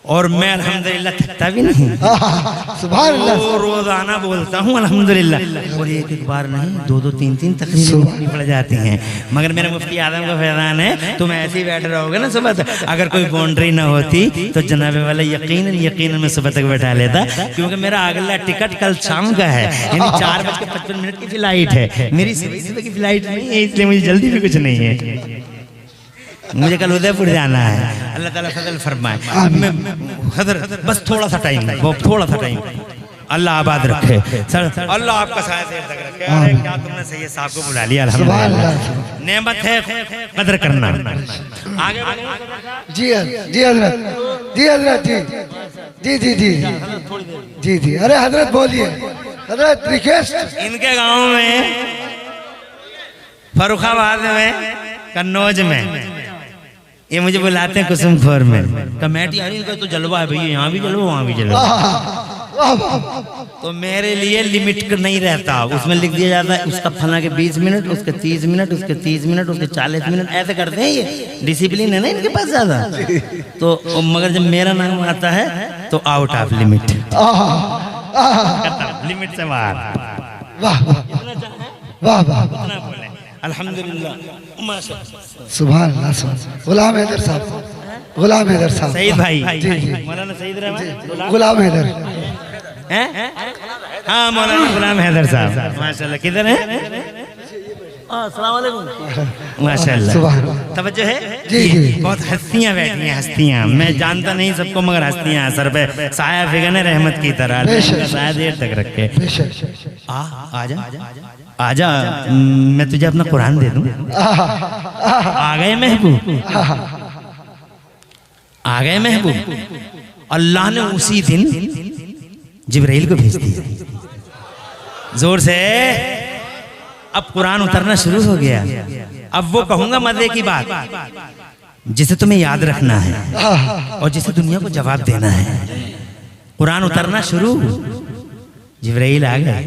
और मैं अल्हम्दुलिल्लाह थकता भी नहीं। सुभान अल्लाह, रोजाना बोलता हूँ अल्हम्दुलिल्लाह, और एक बार नहीं, दो दो तीन तीन तकरीरें पड़ जाती हैं। मगर मेरे मुफ्ती आदम का फैजान है, तुम ऐसे ही बैठे रहोगे ना सुबह तक, अगर कोई बाउंड्री ना होती तो जनाबे वाला यकीनन मैं सुबह तक बैठा लेता। क्योंकि मेरा अगला टिकट कल शाम का है, यानी 4:55 की फ्लाइट है, मेरी सुबह की फ्लाइट नहीं है, इसलिए मुझे जल्दी भी कुछ नहीं है। मुझे कल उदयपुर जाना है, अल्लाह ताला फजल फरमाए। हज़रत बस थोड़ा सा टाइम, वो थोड़ा सा टाइम, अल्लाह आबाद रखे सर, अल्लाह आपका साया देर तक रखे। अरे क्या तुमने सही साहब को बुला लिया, अल्हम्दुलिल्लाह, नेमत है, कदर करना। आगे जी जी हजरत, जी हजरत, जी जी जी जी जी। अरे हजरत बोलिए, हजरत रिक्वेस्ट। इनके गांव में, फर्रुखाबाद में, कन्नौज में, ये मुझे बुलाते हैं कुसुमखोर में, कमेटी आ रही है तो जलवा है भैया, यहाँ भी जलवा वहाँ भी जलवा। तो मेरे लिए लिमिट नहीं रहता, उसमें लिख दिया जाता है उसका फला के 20 मिनट, उसके 30 मिनट, उसके 30 मिनट, उसके 40 मिनट, ऐसे करते हैं। ये डिसिप्लिन है ना इनके पास ज्यादा। तो मगर जब मेरा नाम आता है तो आउट ऑफ लिमिट, लिमिट से बाहर। वाह वाह वाह, अल्हम्दुलिल्लाह, सुभान अल्लाह, सुभान। गुलाम हैदर साहब, गुलाम हैदर साहब, सईद भाई, जी जी, मौलाना सईद रहमान, गुलाम हैदर हैं? हाँ मौलाना गुलाम हैदर साहब, माशाल्लाह। किधर है? अस्सलाम वालेकुम, माशाल्लाह, तवज्जो है जी जी। बहुत हस्तियां बैठी हैं, हस्तियां, मैं जानता नहीं सबको, मगर हस्तियां सर पे साया फिगन है रहमत की तरह, साया देर तक रखे। आजा आजा, मैं तुझे अपना कुरान दे दूं। आ गए महबूब, आ गए महबूब। अल्लाह ने उसी दिन जिब्राइल को भेज दिया, जोर से। अब कुरान उतरना शुरू हो गया। अब वो कहूंगा मजे की बात जिसे तुम्हें याद रखना है और जिसे दुनिया को जवाब देना है। कुरान उतरना शुरू, जिब्राइल आ गए।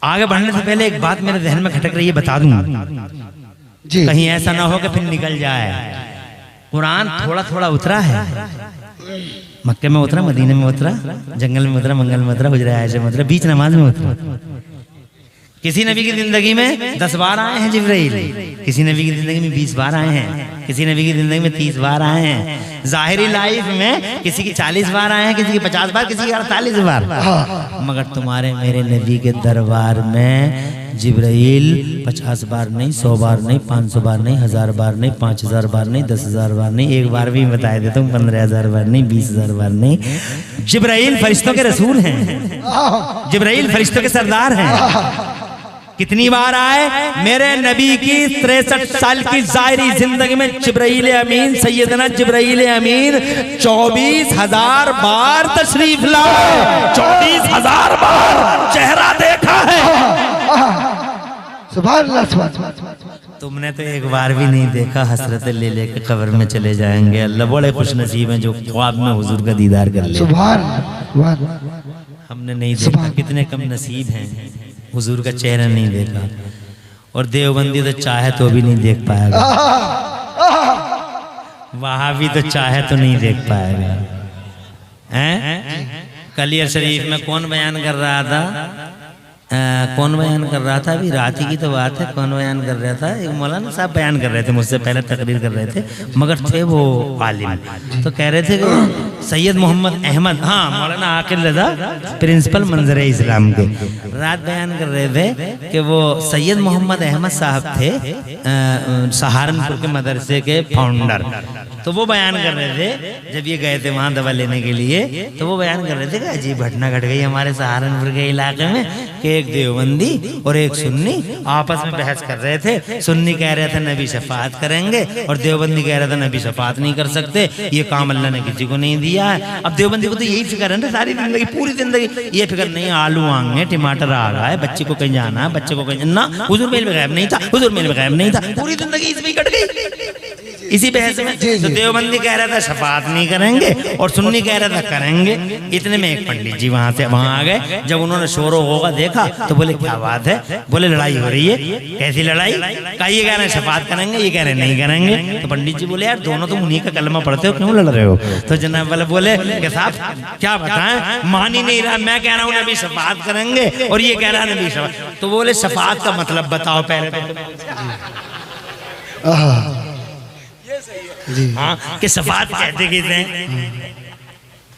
आगे बढ़ने से पहले एक बात मेरे जहन में खटक रही है, बता दूं, कहीं ऐसा ना हो कि फिर निकल जाए। कुरान थोड़ा थोड़ा उतरा है, मक्के में उतरा, मदीने में उतरा, जंगल में उतरा, मंगल में उतरा, हुजरा आयशा में उतरा, बीच नमाज में उतरा। किसी नबी की जिंदगी में 10 बार आए हैं जिब्राइल, किसी नबी की जिंदगी में 20 बार आए हैं, किसी नबी की जिंदगी में 30 बार आए हैं। जाहिरी लाइफ में किसी की 40 बार आए हैं, किसी की 50 बार, किसी की 48 बार। मगर तुम्हारे मेरे नबी के दरबार में जिब्राइल 50 बार नहीं, 100 बार नहीं, 500 बार नहीं, 1000 बार नहीं, 5000 बार नहीं, 10,000 बार नहीं, एक बार भी बता देता हूँ, 15,000 बार नहीं, 20,000 बार नहीं। जिब्राइल फरिश्तों के रसूल हैं, जिब्राइल फरिश्तों के सरदार हैं। कितनी बार आए मेरे नबी की 63 साल की जाहिरी जिंदगी में जिब्राइल अमीन, सैयदना जिब्राइल अमीन 24,000 बार तशरीफ लाए, 24,000 बार चेहरा देखा है। सुभान अल्लाह, सुभान अल्लाह। तुमने तो एक बार भी नहीं देखा, हसरत ले लेके कब्र में चले जाएंगे। अल्लाह बड़े खुश नसीब हैं जो ख्वाब में हुजूर का दीदार कर ले। सुभान अल्लाह, हमने नहीं देखा, कितने कम नसीब हैं हुजूर का चेहरा नहीं देखा। और देवबंदी तो चाहे तो भी नहीं देख पाएगा, वहां भी तो चाहे तो नहीं देख पाएगा। हैं? कलियर शरीफ में कौन बयान कर रहा था? कौन बयान कर रहा था? अभी रात ही की तो बात है। कौन बयान कर रहा था? एक मौलाना साहब बयान कर रहे थे, मुझसे पहले तकरीर कर रहे थे, मगर थे वो आलिम। तो कह रहे थे कि सैयद मोहम्मद अहमद, हाँ मौलाना आकिल रजा, प्रिंसिपल मंजर इस्लाम के, रात बयान कर रहे थे कि वो सैयद मोहम्मद अहमद साहब थे सहारनपुर के मदरसे के फाउंडर। तो वो बयान कर रहे थे जब ये गए थे वहाँ दवा लेने के लिए, तो वो बयान कर रहे थे कि अजीब घटना घट गई हमारे सहारनपुर के इलाके में कि एक देवबंदी और एक सुन्नी आपस में बहस कर रहे थे। सुन्नी कह रहे थे नबी शफात करेंगे और देवबंदी कह रहा था नबी शफात नहीं कर सकते, ये काम अल्लाह ने किसी को नहीं दिया है। अब देवबंदी को तो यही फिक्र है ना सारी जिंदगी, पूरी जिंदगी ये फिक्र नहीं, आलू आएंगे, टमाटर आ रहा है, बच्चे को कहीं जाना है, बच्चे को कहीं ना, हुजूर मेल में गायब नहीं था, हुजूर मेल में गायब नहीं था, पूरी जिंदगी इसमें कट गई इसी बहस में। तो देवबंदी कह रहा था शफात नहीं करेंगे और सुन्नी कह रहा था करेंगे। इतने में एक पंडित जी वहां से वहां आ गए। जब उन्होंने शोर होगा देखा तो बोले क्या बात है? बोले लड़ाई हो रही है। कैसी लड़ाई? का ये कह रहे हैं शफात करेंगे, ये कह रहे नहीं करेंगे। तो पंडित जी बोले यार दोनों तुम उन्हीं का कलमा पढ़ते हो, क्यों लड़ रहे हो? तो जनाब वाले बोले कि साहब क्या बताएं, मान ही नहीं रहा, मैं कह रहा हूँ नबी शफात करेंगे और ये कह रहा है नबी शफात। तो बोले शफात का मतलब बताओ पहले। हाँ कि शफात कहते किसे हैं?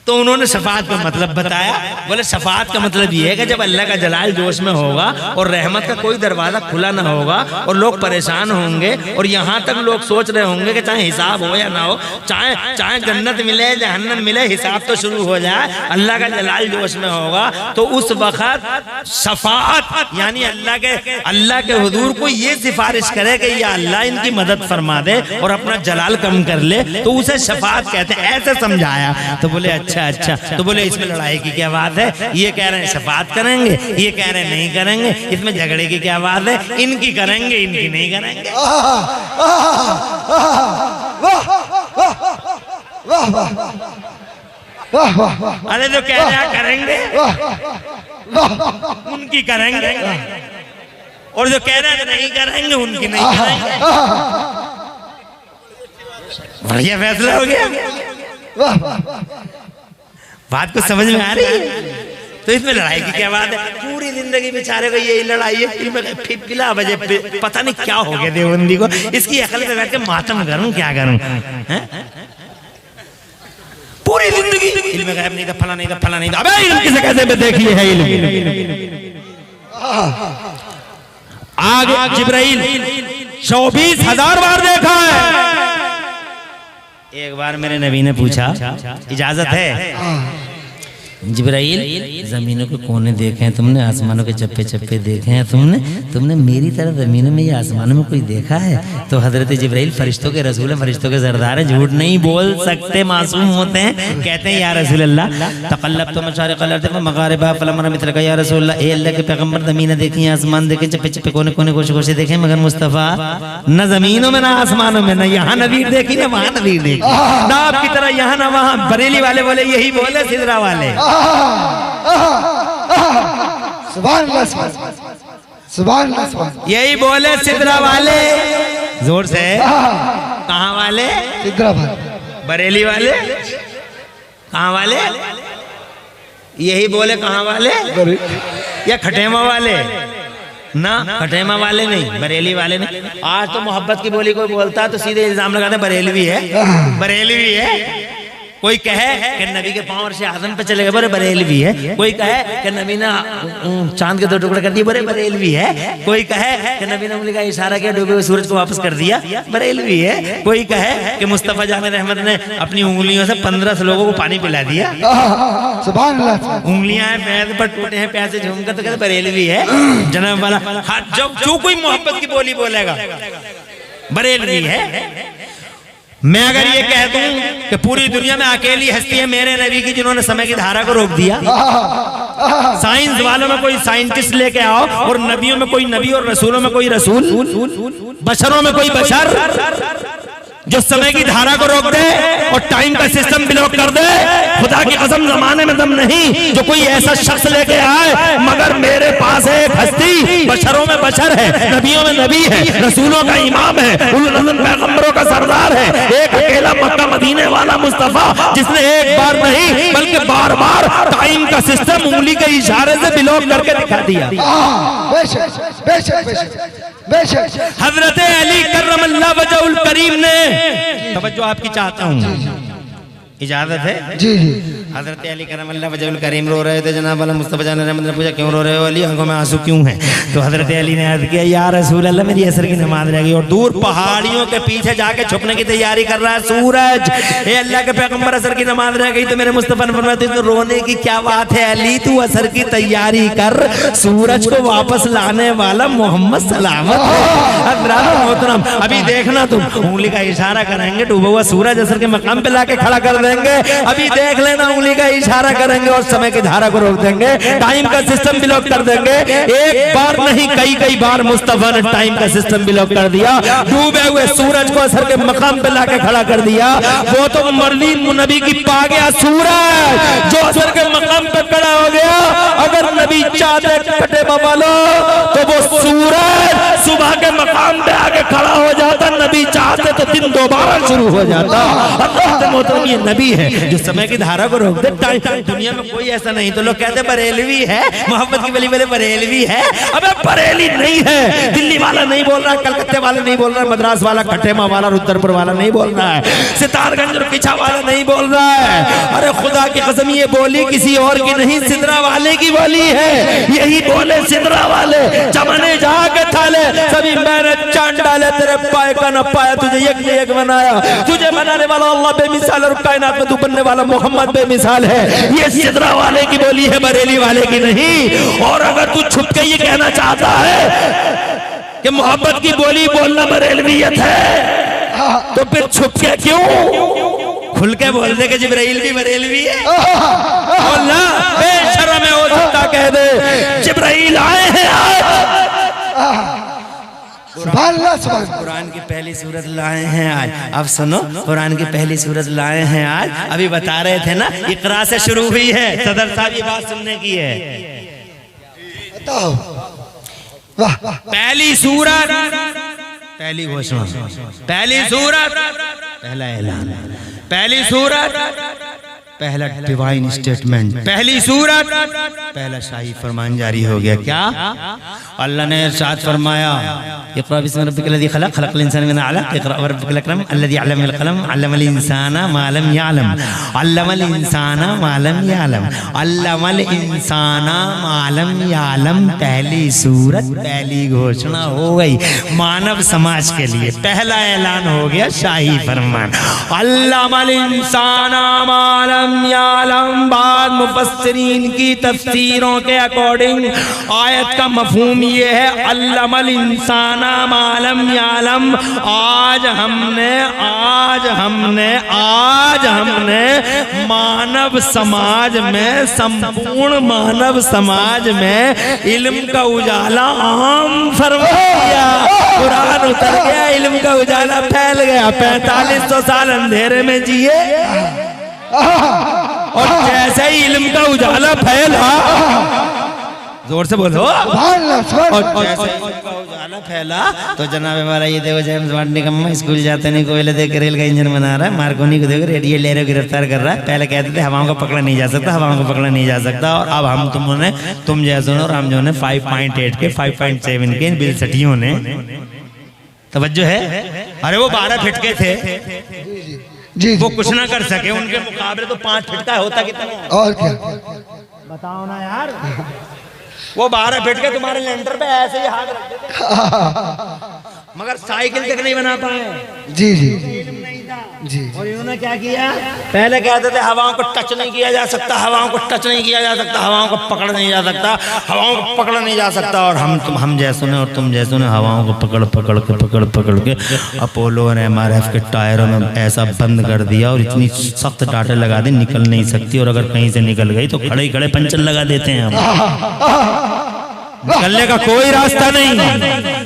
तो उन्होंने शफात का मतलब बताया। बोले शफात का मतलब ये है कि जब अल्लाह का जलाल जोश में होगा और रहमत का कोई दरवाजा खुला ना होगा और लोग परेशान होंगे और यहाँ तक लोग सोच रहे होंगे कि चाहे हिसाब हो या ना हो, चाहे जन्नत मिले जहन्नम मिले, हिसाब तो शुरू हो जाए, अल्लाह का जलाल जोश में होगा। तो उस वक्त शफात यानी अल्लाह के हुजूर को ये सिफारिश करे कि या अल्लाह इनकी मदद फरमा दे और अपना जलाल कम कर ले, तो उसे शफात कहते हैं। ऐसे समझाया। तो बोले अच्छा। तो बोले इसमें लड़ाई की क्या बात है? ये कह रहे हैं शफात करेंगे, ये कह रहे हैं नहीं करेंगे, इसमें झगड़े की क्या बात है? इनकी करेंगे, इनकी नहीं करेंगे। अरे जो कह रहे हैं करेंगे उनकी करेंगे और जो कह रहे हैं नहीं करेंगे उनकी नहीं करेंगे। बढ़िया फैसला हो गया। बात को समझ में आ रही है? तो इसमें लड़ाई की क्या बात है? पूरी जिंदगी बेचारे को यही लड़ाई है। पिला बजे पता नहीं क्या हो गया देवबंदी को, इसकी अकल पे बैठ के मातम करूं क्या करूं? पूरी जिंदगी इल्म गायब नहीं था, फला नहीं था, फला नहीं था। अबे इल्म किसे कैसे देखिए है इल्म। आगे जिब्राइल 24,000 बार देखा है। एक बार मेरे नबी ने पूछा इजाजत है? जिब्राइल जमीनों के कोने देखे हैं तुमने, आसमानों के चप्पे चप्पे देखे हैं तुमने मेरी तरह जमीनों में या आसमानों में कोई देखा है? तो हजरत जिब्राइल फरिश्तों के रसूल है, फरिश्तों के सरदार है, झूठ नहीं बोल सकते, मासूम होते हैं। कहते हैं या रसूल अल्लाह तकल्लब तो मशारिक़ल अर्ज़ व मग़ारिबहा फलम अरा मिथलका या रसूल अल्लाह, ए अल्लाह के पैगंबर जमीनें देखी, आसमान देखे, चप्पे चप्पे कोने कोने गोशे गोशे देखे, मगर मुस्तफ़ा न जमीनों में ना आसमानों में, न यहाँ नवीर देखी न वहाँ नवीर देखी, ना आपकी तरह यहाँ ना वहाँ। बरेली वाले बोले यही बोले सिदरा वाले। यही बोले सिदरा वाले, जोर से। कहाँ वाले? सिदरा वाले। बरेली वाले? कहाँ वाले? यही बोले कहाँ वाले? या खटेमा वाले? ना खटेमा वाले नहीं, बरेली वाले नहीं। आज तो मोहब्बत की बोली कोई बोलता है तो सीधे इल्जाम लगाते बरेलवी है, बरेलवी है। कोई कहे कि नबी के पांव से आज़म पे चले गए, बोले बरेलवी है। कोई कहे कि नबी ने चांद के 2 टुकड़े कर दिए, बोले बरेलवी है। कोई कहे कि नबी ने उंगली का इशारा किया, डूबे हुए सूरज को वापस कर दिया, बरेलवी है। कोई कहे कि मुस्तफा जामिर रहमत ने अपनी उंगलियों से 15 लोगों को पानी पिला दिया, सुभान अल्लाह। उंगलियां हैं पैर पर टूटे हैं, पैर से झूमकर, तो कहते बरेलवी है। जनाब वाला जब जो कोई मोहब्बत की बोली बोलेगा बरेलवी है। मैं अगर ये कह दूं कि पूरी दुनिया में अकेली हस्ती है मेरे नबी की जिन्होंने समय की धारा को रोक दिया, साइंस वालों में कोई साइंटिस्ट लेके आओ और नबियों में कोई नबी और रसूलों में कोई रसूल, बशरों में कोई बशर जो समय की धारा को रोक दे और टाइम का सिस्टम ब्लॉक कर दे, खुदा की कसम जमाने में दम नहीं जो कोई ऐसा शख्स लेके आए। मगर मेरे पास है एक हस्ती, बशरों में बशर है, नबियों में नबी है, रसूलों का इमाम है, पैगंबरों का सरदार है, एक अकेला मक्का मदीने वाला मुस्तफा जिसने एक बार नहीं बल्कि बार बार टाइम का सिस्टम उंगली के इशारे से ब्लॉक करके दिखा दिया। बेशक बेशक बेशक बेशक। हजरत अली करमल्लाहु वजहुल करीम ने, तवज्जो आपकी चाहता हूँ, इजाजत है? जी जी। हजरत अली करमल्लाहु वजहुल करीम रो रहे थे, जनाब वाला मुस्तफा जान रहमत ने पूछा क्यों रो रहे हो अली, आंखों में आंसू क्यों हैं? तो हजरत अली ने अर्ज किया या रसूल अल्लाह मेरी असर की नमाज रह गई। और दूर पहाड़ियों के पीछे जाके छुपने की तैयारी कर रहा है सूरज। हे अल्लाह के पैगंबर असर की नमाज रह गई। तो मेरे मुस्तफा ने फरमाया तो रोने की क्या बात है अली, तू असर की तैयारी कर, सूरज को वापस लाने वाला मोहम्मद सलामत है। मोहतरम अभी देखना तुम, उंगली का इशारा करेंगे डूबा हुआ सूरज असर के मकाम पे लाके खड़ा कर देंगे। अभी देख लेना, उंगली का इशारा करेंगे और समय की धारा को रोक देंगे, टाइम का सिस्टम ब्लॉक कर देंगे। एक बार नहीं कई बार मुस्तफा ने टाइम का सिस्टम ब्लॉक कर दिया, डूबे हुए सूरज को असर के मकाम पे लाके खड़ा कर दिया। वो तो मर्दी नबी की पा गया सूरज जो असर के मकाम पे खड़ा हो गया। अगर नबी चाहते कटे बवालो तो वो सूरज सुबह के मकाम पे आके खड़ा हो जाता, नबी चाहते तो दिन दोबारा शुरू हो जाता। मोहतरम ये नबी है जो समय की धारा को रोक दे। दुनिया में कोई ऐसा नहीं। तो लोग कहते बरेलवी है, मोहब्बत की वली वाले बरेलवी है। अबे बरेली नहीं है, दिल्ली वाला नहीं बोल रहा, कलकत्ते वाला नहीं बोल रहा, मद्रास वाला, खटेमा वाला, रुद्रपुर वाला नहीं बोल रहा है, सितारगंज और पिछा वाला नहीं बोल रहा है। अरे खुदा की कसम ये बोली किसी और की नहीं, सिदरा वाले की बोली है। यही बोले सिदरा वाले, चमने जाके थाले सभी मैंने चांद डाले, तेरे पाए का न पाया, तुझे एक बनाया, तुझे बनाने वाला अल्लाह बेमिसाल और कायनात में तू बनने वाला मोहम्मद बेमिसाल है। ये सिदरा वाले की बोली है, बरेली वाले की नहीं। और अगर तू छुप के ये कहना चाहता है कि मोहब्बत की बोली बोलना बरेलवियत है, तो फिर छुप के क्यों? खुल के बोल दे कि जिब्राइल भी बरेलवी है। बोलना बेशर्म है, हो सकता कह दे जिब्राइल आए हैं आज। कुरान की पहली सूरत लाए हैं आज। अब सुनो, कुरान की पहली सूरत लाए हैं आज। अभी बता रहे थे ना इकरा से शुरू हुई है। सदर साहब ये बात सुनने की है। पहली सूरत, पहली घोषणा, पहली सूरत, पहला ऐलान, पहली सूरत, पहला डिवाइन स्टेटमेंट, पहली सूरत, पहला शाही फरमान जारी हो गया। क्या अल्लाह ने इरशाद फरमाया, इक़रा बिस्मि रब्बिकल लज़ी खलक़, खलक़ल इंसाना मिन अलक़, इक़रा व रब्बुकल अकरम अल्लज़ी अल्लम बिल क़लम, अल्लमल इंसाना मा लम यअलम, अल्लमल इंसाना मा लम यअलम, अल्लमल इंसाना मा लम यअलम। पहली सूरत, पहली घोषणा हो गई मानव समाज के लिए। पहला ऐलान हो गया शाही फरमान, अल्लमल इंसाना मा लम यालम। बाद मुफस्सिरीन की तफसीरों के अकॉर्डिंग आयत का मफहूम ये है अल्लमल इंसाना मालम यालम। आज हमने मानव समाज में, संपूर्ण मानव समाज में इल्म का उजाला आम फरमा दिया। कुरान उतर गया, इल्म का उजाला फैल गया। 4500 साल अंधेरे में जिए और जैसे ही इल्म का उजाला फैला, जोर से बोलो, और जैसे ही इल्म का उजाला फैला तो जनाब हमारा ये देखो जेम्स बॉन्ड निकम्मा स्कूल जाते नहीं, कोयले देख के रेल का इंजन बना रहा है, मार्कोनी को देखो रेडियो ले रहे गिरफ्तार कर रहा है। पहले कहते थे हवाओं को पकड़ा नहीं जा सकता, हवाओं को पकड़ा नहीं जा सकता, और अब हम तुम जैसों और हम जो ने 5.8 के 5.7 के बिल सटियों ने, तवज्जो है। अरे वो 12 फीट के थे जी, वो कुछ ना कर सके, उनके मुकाबले तो 5 फीट का होता कितना। और क्या बताओ ना यार, वो 12 फीट के तुम्हारे लेंटर पे ऐसे ही हाथ रख देते, मगर साइकिल तक नहीं बना पाए। जी जी जी। और इन्होंने क्या किया, पहले कहते थे हवाओं को टच नहीं किया जा सकता, हवाओं को टच नहीं किया जा सकता, हवाओं को पकड़ नहीं जा सकता, हवाओं को पकड़ा नहीं जा सकता। और हम जैसों ने और तुम जैसों ने हवाओं को पकड़ के अपोलो और MRF के टायरों में ऐसा बंद कर दिया और इतनी सख्त डाटे लगा दी निकल नहीं सकती, और अगर कहीं से निकल गई तो खड़े खड़े पंचर लगा देते हैं हम। निकलने का कोई रास्ता नहीं।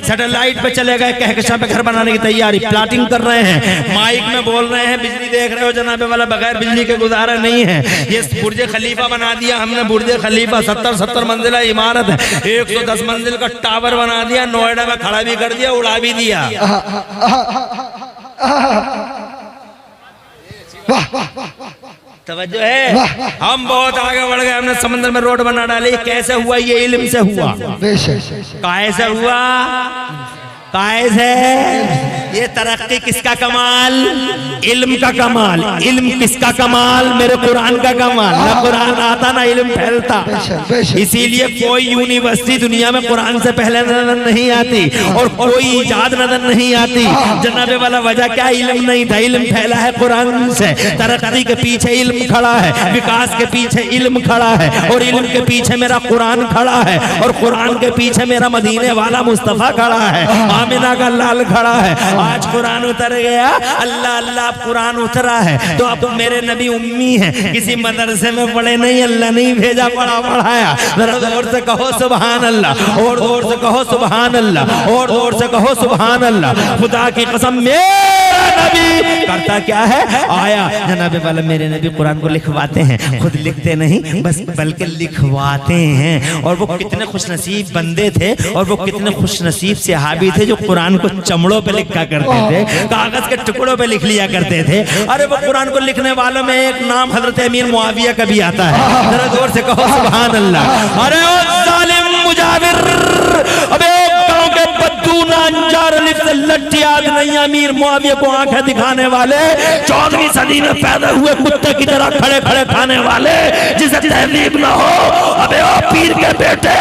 सैटेलाइट पे चले गए, कहकशां पे घर बनाने की तैयारी, प्लाटिंग कर रहे हैं, माइक में बोल रहे हैं, बिजली देख रहे हो जनाबे वाला, बगैर बिजली के गुजारा नहीं है। ये बुर्ज खलीफा बना दिया हमने, बुर्ज खलीफा 70 मंजिला इमारत है, 110 मंजिल का टावर बना दिया, नोएडा में खड़ा भी कर दिया, उड़ा भी दिया। तवज्जो है। हम बहुत आगे बढ़ गए, हमने समंदर में रोड बना डाली। कैसे हुआ? ये इल्म से हुआ। काहे से हुआ? काहे से? ये तरक्की किसका कमाल? इल्म का कमाल। इल्म किसका कमाल? मेरे कुरान का कमाल। ना कुरान आता ना इल्म फैलता। इसीलिए कोई यूनिवर्सिटी दुनिया में कुरान से पहले नजर नहीं आती और कोई इजाद नजर नहीं आती। जनाबे वाला वजह क्या? इल्म नहीं था, इल्म फैला है कुरान से। तरक्की के पीछे इल्म खड़ा है, विकास के पीछे इल्म खड़ा है और इल्म के पीछे मेरा कुरान खड़ा है और कुरान के पीछे मेरा मदीने वाला मुस्तफा खड़ा है, आमिना का लाल खड़ा है। आज कुरान उतर गया, अल्लाह अल्लाह कुरान उतरा है तो अब मेरे नबी उम्मी है, किसी मदरसे में पढ़े नहीं, अल्लाह नहीं भेजा, पढ़ाया। जरा जोर से कहो सुभान अल्लाह, और जोर से कहो सुभान अल्लाह, और जोर से कहो सुभान अल्लाह। खुदा की कसम मेरा नबी करता क्या है? आया जनाबे वाला मेरे नबी कुरान को लिखवाते हैं, खुद लिखते नहीं बस बल्कि लिखवाते हैं। और वो कितने खुशनसीब बंदे थे और वो कितने खुशनसीब सहाबी थे जो कुरान को चमड़ों पे लिखा करते थे, कागज के टुकड़ों पे लिख लिया करते थे। अरे वो कुरान को लिखने वालों में एक नाम हजरत अमीर मुआविया का भी आता है। जरा जोर से कहो सुभान अल्लाह। अरे ओ जालिम मुजाविर, अबे गांव के बद्दू नांजार अलिफ से लट्ठी याद नहीं, अमीर मुआविया को आंखें दिखाने वाले, 14वीं सदी में पैदा हुए कुत्ते की तरह खड़े खड़े खाने वाले, जिसे तहजीब न हो। अबे ओ पीर के बेटे,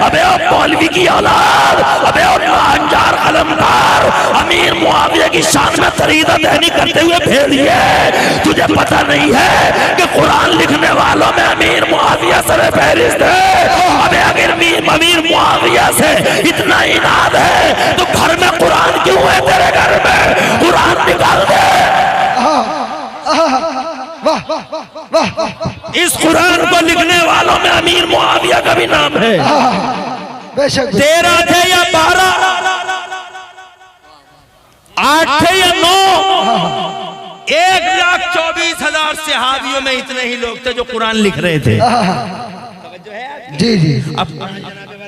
अबे ओ मौलवी की औलाद, अबे ओ नांजार कलमकार, अमीर मुआविया की शान में तरीदा देनी करते हुए भेड़िए, तुझे पता नहीं है कि कुरान लिखने वालों में अमीर मुआविया सर फहरिस्त है। अबे अगर अमीर मुआविया से इतना इनाद है तो घर में कुरान क्यों है? तेरे घर में कुरान निकाल दे। इस कुरान को लिखने वालों में अमीर मुआविया का भी नाम है। 13 थे या 12, 8 थे या 9, 1,24,000 सहाबियों में इतने ही लोग थे जो कुरान लिख रहे थे। जी जी। अब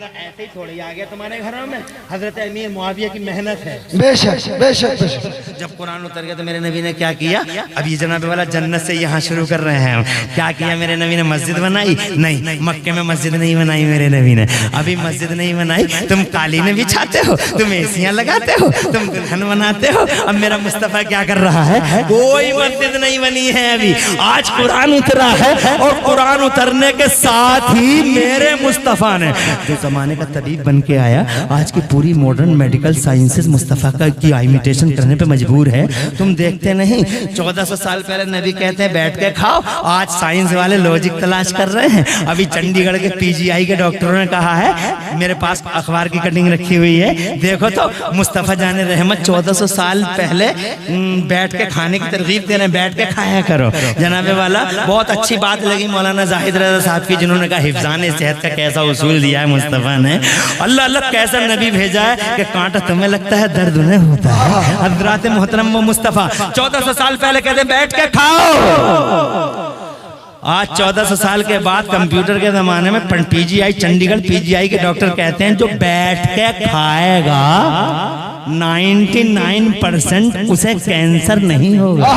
ऐसे ही थोड़ी आ गया तुम्हारे घरों में, हजरत अमीर मुआविया की मेहनत है। बेशक बेशक बेशक। जब कुरान उतर गया तो मेरे नबी ने क्या किया? अभी जनाब वाला जन्नत से यहाँ शुरू कर रहे हैं हम। क्या किया मेरे नबी ने? मस्जिद बनाई? नहीं, मक्के में मस्जिद नहीं बनाई मेरे नबी ने। अभी मस्जिद नहीं बनाई, तुम कालीन बिछाते हो, तुम एसियां लगाते हो, तुम दुल्हन बनाते हो। अब मेरा मुस्तफा क्या कर रहा है? कोई मस्जिद नहीं बनी है अभी। आज कुरान उतरा है और कुरान उतरने के साथ ही मेरे मुस्तफा ने, जो जमाने का तबीब बन के आया, आज की पूरी मॉडर्न मेडिकल साइंसेस मुस्तफा का की इमिटेशन करने पे मजबूर है। तुम देखते नहीं 1400 साल पहले नबी कहते हैं बैठ के खाओ, आज साइंस वाले लॉजिक तलाश कर रहे हैं। अभी चंडीगढ़ के पीजीआई के डॉक्टरों ने कहा है, मेरे पास अखबार की कटिंग रखी हुई है, देखो तो मुस्तफा जाने रहमत 1400 साल पहले बैठ के खाने की तरकीब दे रहे हैं, बैठ के खाया करो। जनाबे वाला बहुत अच्छी बात लगी मौलाना जाहिद रज़ा साहब की, जिन्होंने कहा हिफ्ज़ान सेहत का कैसा उसूल दिया है मुस्तफा ने। अल्लाह अल्लाह कैसा नबी भेजा है कि कांटा तुम्हें लगता है दर्द उन्हें होता है। हज़रात मोहतरम वो मुस्तफा 1400 साल पहले कहते बैठ के खाओ। आज 1400 साल के बाद कंप्यूटर के जमाने में पीजीआई, चंडीगढ़ पीजीआई के डॉक्टर कहते हैं जो बैठ के खाएगा 99% उसे कैंसर नहीं होगा।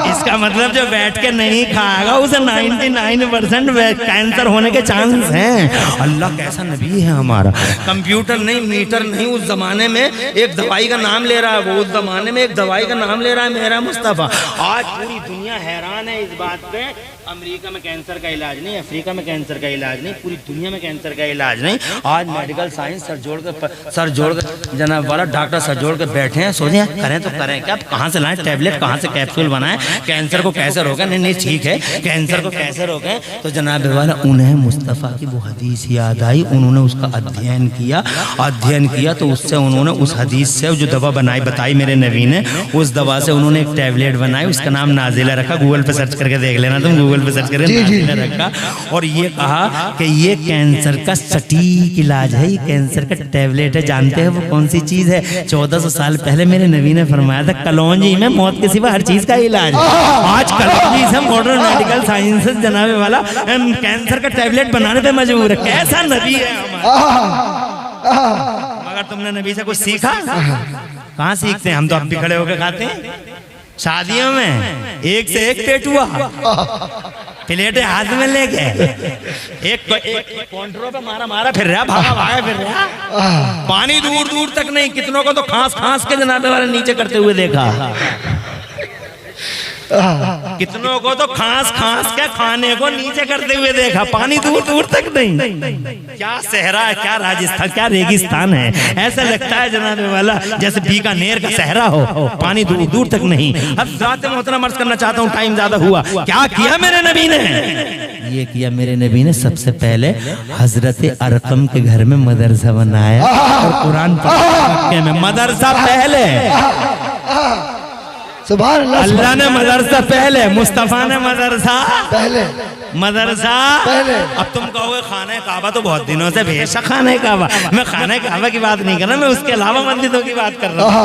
इसका मतलब जो बैठ के नहीं खाएगा उसे 99% कैंसर होने के चांस हैं। अल्लाह कैसा नबी है हमारा। कंप्यूटर नहीं, मीटर नहीं, उस जमाने में एक दवाई का नाम ले रहा है, वो उस जमाने में एक दवाई का नाम ले रहा है मेरा मुस्तफा। आज पूरी दुनिया हैरान है इस बात पे, अमेरिका में कैंसर का इलाज नहीं, अफ्रीका में कैंसर का इलाज नहीं, पूरी दुनिया में कैंसर का इलाज नहीं। आज मेडिकल साइंस सर जोड़ कर जनाब वाला डॉक्टर सर जोड़ कर बैठे हैं, सोचे करें तो करें क्या, कहाँ से लाएं टैबलेट, कहाँ से कैप्सूल बनाएं, कैंसर को कैसे रोकें। नहीं नहीं ठीक है, कैंसर को कैसे रोकें। तो जनाब वाला उन्हें मुस्तफ़ा की वो हदीस याद आई, उन्होंने उसका अध्ययन किया तो उससे उन्होंने उस हदीस से जो दवा बनाई बताई मेरे नबी ने, उस दवा से उन्होंने एक टैबलेट बनाई, उसका नाम नाजिला रखा। गूगल पे सर्च करके देख लेना तुम, गूगल पे सर्च करके नाजिला रखा। और ये कहा कि ये कैंसर का सटीक इलाज है, ये कैंसर का टैबलेट है। जानते हैं वो कौन सी चीज है? 1400 साल पहले मेरे नबी ने फरमाया था कलौंजी में मौत के सिवा हर चीज का इलाज है। आज कलौंजी से मॉडर्न मेडिकल साइंसेस जनाबे वाला कैंसर का टैबलेट बनाने पे मजबूर है। कैसा नबी है हमारा। मगर तुमने नबी से कुछ सीखा? कहाँ सीखते हैं हम, तो अब भी खड़े होकर खाते हैं। शादियों में एक से एक पेटुआ प्लेटें हाथ में लेके एक काउंटरों पे मारा फिर रहा, भागा फिर रहा। पानी दूर दूर तक नहीं, कितनों को तो खांस के जनाबे वाले नीचे करते हुए देखा, कितनों को तो खांस के खाने को नीचे करते हुए देखा, पानी दूर दूर तक नहीं। क्या सहरा है, क्या राजस्थान, क्या रेगिस्तान है। ऐसा लगता है जनाबे वाला जैसे बीकानेर का सहरा हो, पानी दूर दूर तक नहीं। अब ज़ात मोहतरम अर्ज करना चाहता हूँ, टाइम ज्यादा हुआ। क्या किया मेरे नबी ने? ये किया मेरे नबी ने, सबसे पहले हजरत अरकम के घर में मदरसा बनाया और कुरान पढ़ा में। मदरसा पहले, सुभान अल्लाह। अल्लाह ने मदरसा पहले, मुस्तफा ने मदरसा पहले, मदरसा पहले। अब तुम कहोगे खाने काबा तो बहुत दिनों से बेशक खाने काबा, मैं खाने काबा की बात नहीं कर रहा, मैं उसके अलावा मस्जिदों की बात कर रहा हूँ।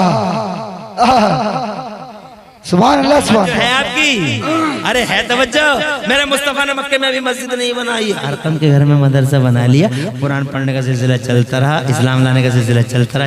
सुभान अल्लाह, सुभान जो है आपकी, अरे है तवज्जो। मेरे मुस्तफा ने मक्के में भी मस्जिद नहीं बनाई, अरकम के घर में मदरसा बना लिया। कुरान पढ़ने का सिलसिला चलता रहा, इस्लाम लाने का सिलसिला चलता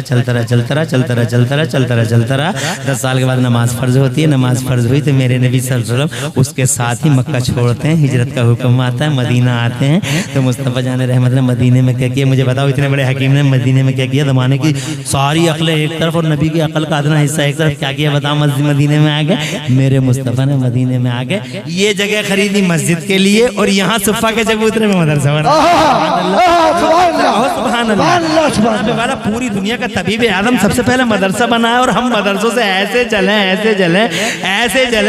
रहा। 10 साल के बाद नमाज फर्ज होती है, नमाज फर्ज हुई तो मेरे नबी सल्लल्लाहु अलैहि वसल्लम उसके साथ ही मक्का छोड़ते हैं, हिजरत का हुक्म आता है, मदीना आते हैं। तो मुस्तफा जान रहमत ने मदीने में क्या किया, मुझे बताओ, इतने बड़े हकीम ने मदीने में क्या किया? ज़माने की सारी अक्लें एक तरफ और नबी की अकल का आधना हिस्सा एक तरफ, क्या किया बताओ? मदीने में आ गए, मेरे मुस्तफा ने मदीने में आ गए, ये जगह खरीदी मस्जिद के लिए और यहाँ सुफ़ा के चबूतरे में मदरसा बना। वाला पूरी दुनिया का तबीब आदम सबसे पहले मदरसा बनाया और हम मदरसों से ऐसे चले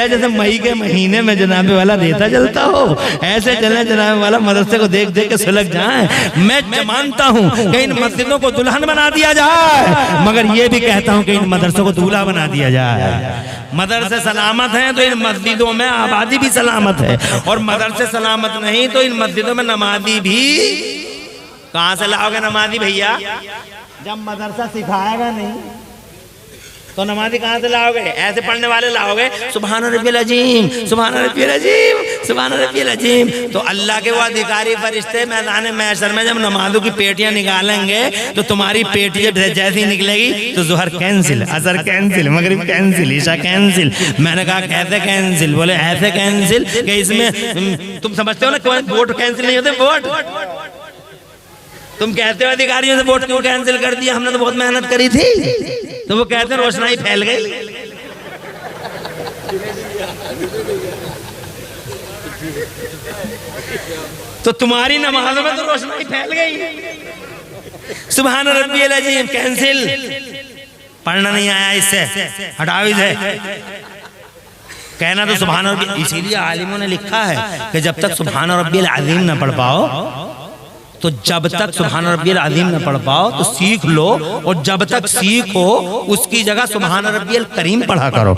जैसे मई के महीने में जनाबे वाला रेता जलता हो, ऐसे चले जनाबे वाला मदरसे को देख देख के सुलग जाए। मैं मानता हूँ कि इन मस्जिदों को दुल्हन बना दिया जाए, मगर ये भी कहता हूँ कि इन मदरसों को दूल्हा बना दिया जाए। मदरसे सलामत हैं तो इन मस्जिदों में आबादी भी सलामत है, और मदरसे सलामत नहीं तो इन मस्जिदों में नमाजी भी कहाँ से लाओगे? नमाजी भैया जब मदरसा सिखाएगा नहीं तो नमाजी कहाँ से लाओगे? ऐसे पढ़ने वाले लाओगे, सुभान रब्बिल अजीम, सुभान रब्बिल अजीम, सुभान रब्बिल अजीम। तो अल्लाह के वो अधिकारी फरिश्ते मैदान महशर में जब नमाजों की पेटियां निकालेंगे तो तुम्हारी पेटी जब जैसी निकलेगी तो जोहर कैंसिल, असर कैंसिल, मगरिब कैंसिल, ईशा कैंसिल। मैंने कहा कैसे कैंसिल? बोले ऐसे कैंसिल कि इसमें तुम समझते हो ना कोई वोट कैंसिल नहीं होते, वोट तुम कहते हो अधिकारियों से वोट क्यों कैंसिल कर दिया, हमने तो बहुत मेहनत करी थी, तो वो कहते हैं रोशनाई फैल गई। तो तुम्हारी नमाजों में तो रोशनाई फैल गई। सुभान रब्बियल अजीम कैंसिल, पढ़ना नहीं आया इससे, हटाओ इसे। कहना तो सुभान रब्बियल, इसीलिए आलिमों ने लिखा है कि जब तक सुभान रब्बियल अजीम न पढ़ पाओ, तो जब तक सुभान रब्बियल अज़ीम न पढ़ पाओ तो सीख लो, और जब तक सीखो उसकी जगह सुभान रब्बियल करीम पढ़ा करो।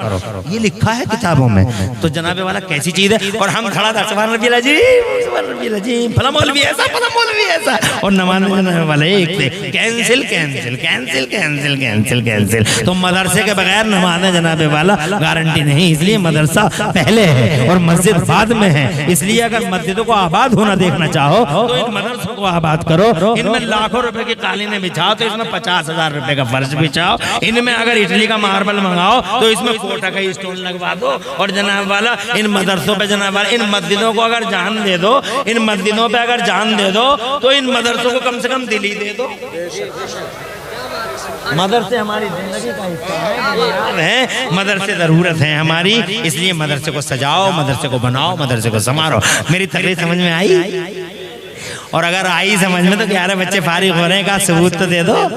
ये लिखा है किताबों में। तो जनाबे वाला कैसी चीज है, और हम खड़ा था सुभान रब्बियल अज़ीम, सुभान रब्बियल अज़ीम, फला मौलवी ऐसा, फला मौलवी ऐसा, और नमाज जनाबे वाले एक थे cancel cancel cancel cancel cancel cancel. तो मदरसे के बगैर नमाज जनाबे वाला गारंटी नहीं, इसलिए मदरसा पहले है और मस्जिद बाद में है। इसलिए अगर मस्जिदों को आबाद होना देखना चाहो तो इन मदरसों को आबाद करो। इनमें लाखों रुपए की कालीनें बिछाओ तो इसमें 50,000 रुपए का फर्श बिछाओ। इनमें अगर इटली का मार्बल मंगाओ तो इसमें कोटा का स्टोन लगवा दो। और जनाब वाला इन मदरसों पे, जनाब वाला इन मस्जिदों को अगर जान दे दो, इन मस्जिदों पे अगर जान दे दो तो इन मदरसों को कम से कम दिल ही दे दो। मदरसे हमारी जिंदगी का हिस्सा है, मदरसे जरूरत है हमारी, इसलिए मदरसे को सजाओ, मदरसे को बनाओ, मदरसे को संवारो। मेरी तकरीर समझ में आई? और अगर आई समझ में तो 11 बच्चे फारिग हो रहे हैं का सबूत तो दे दो।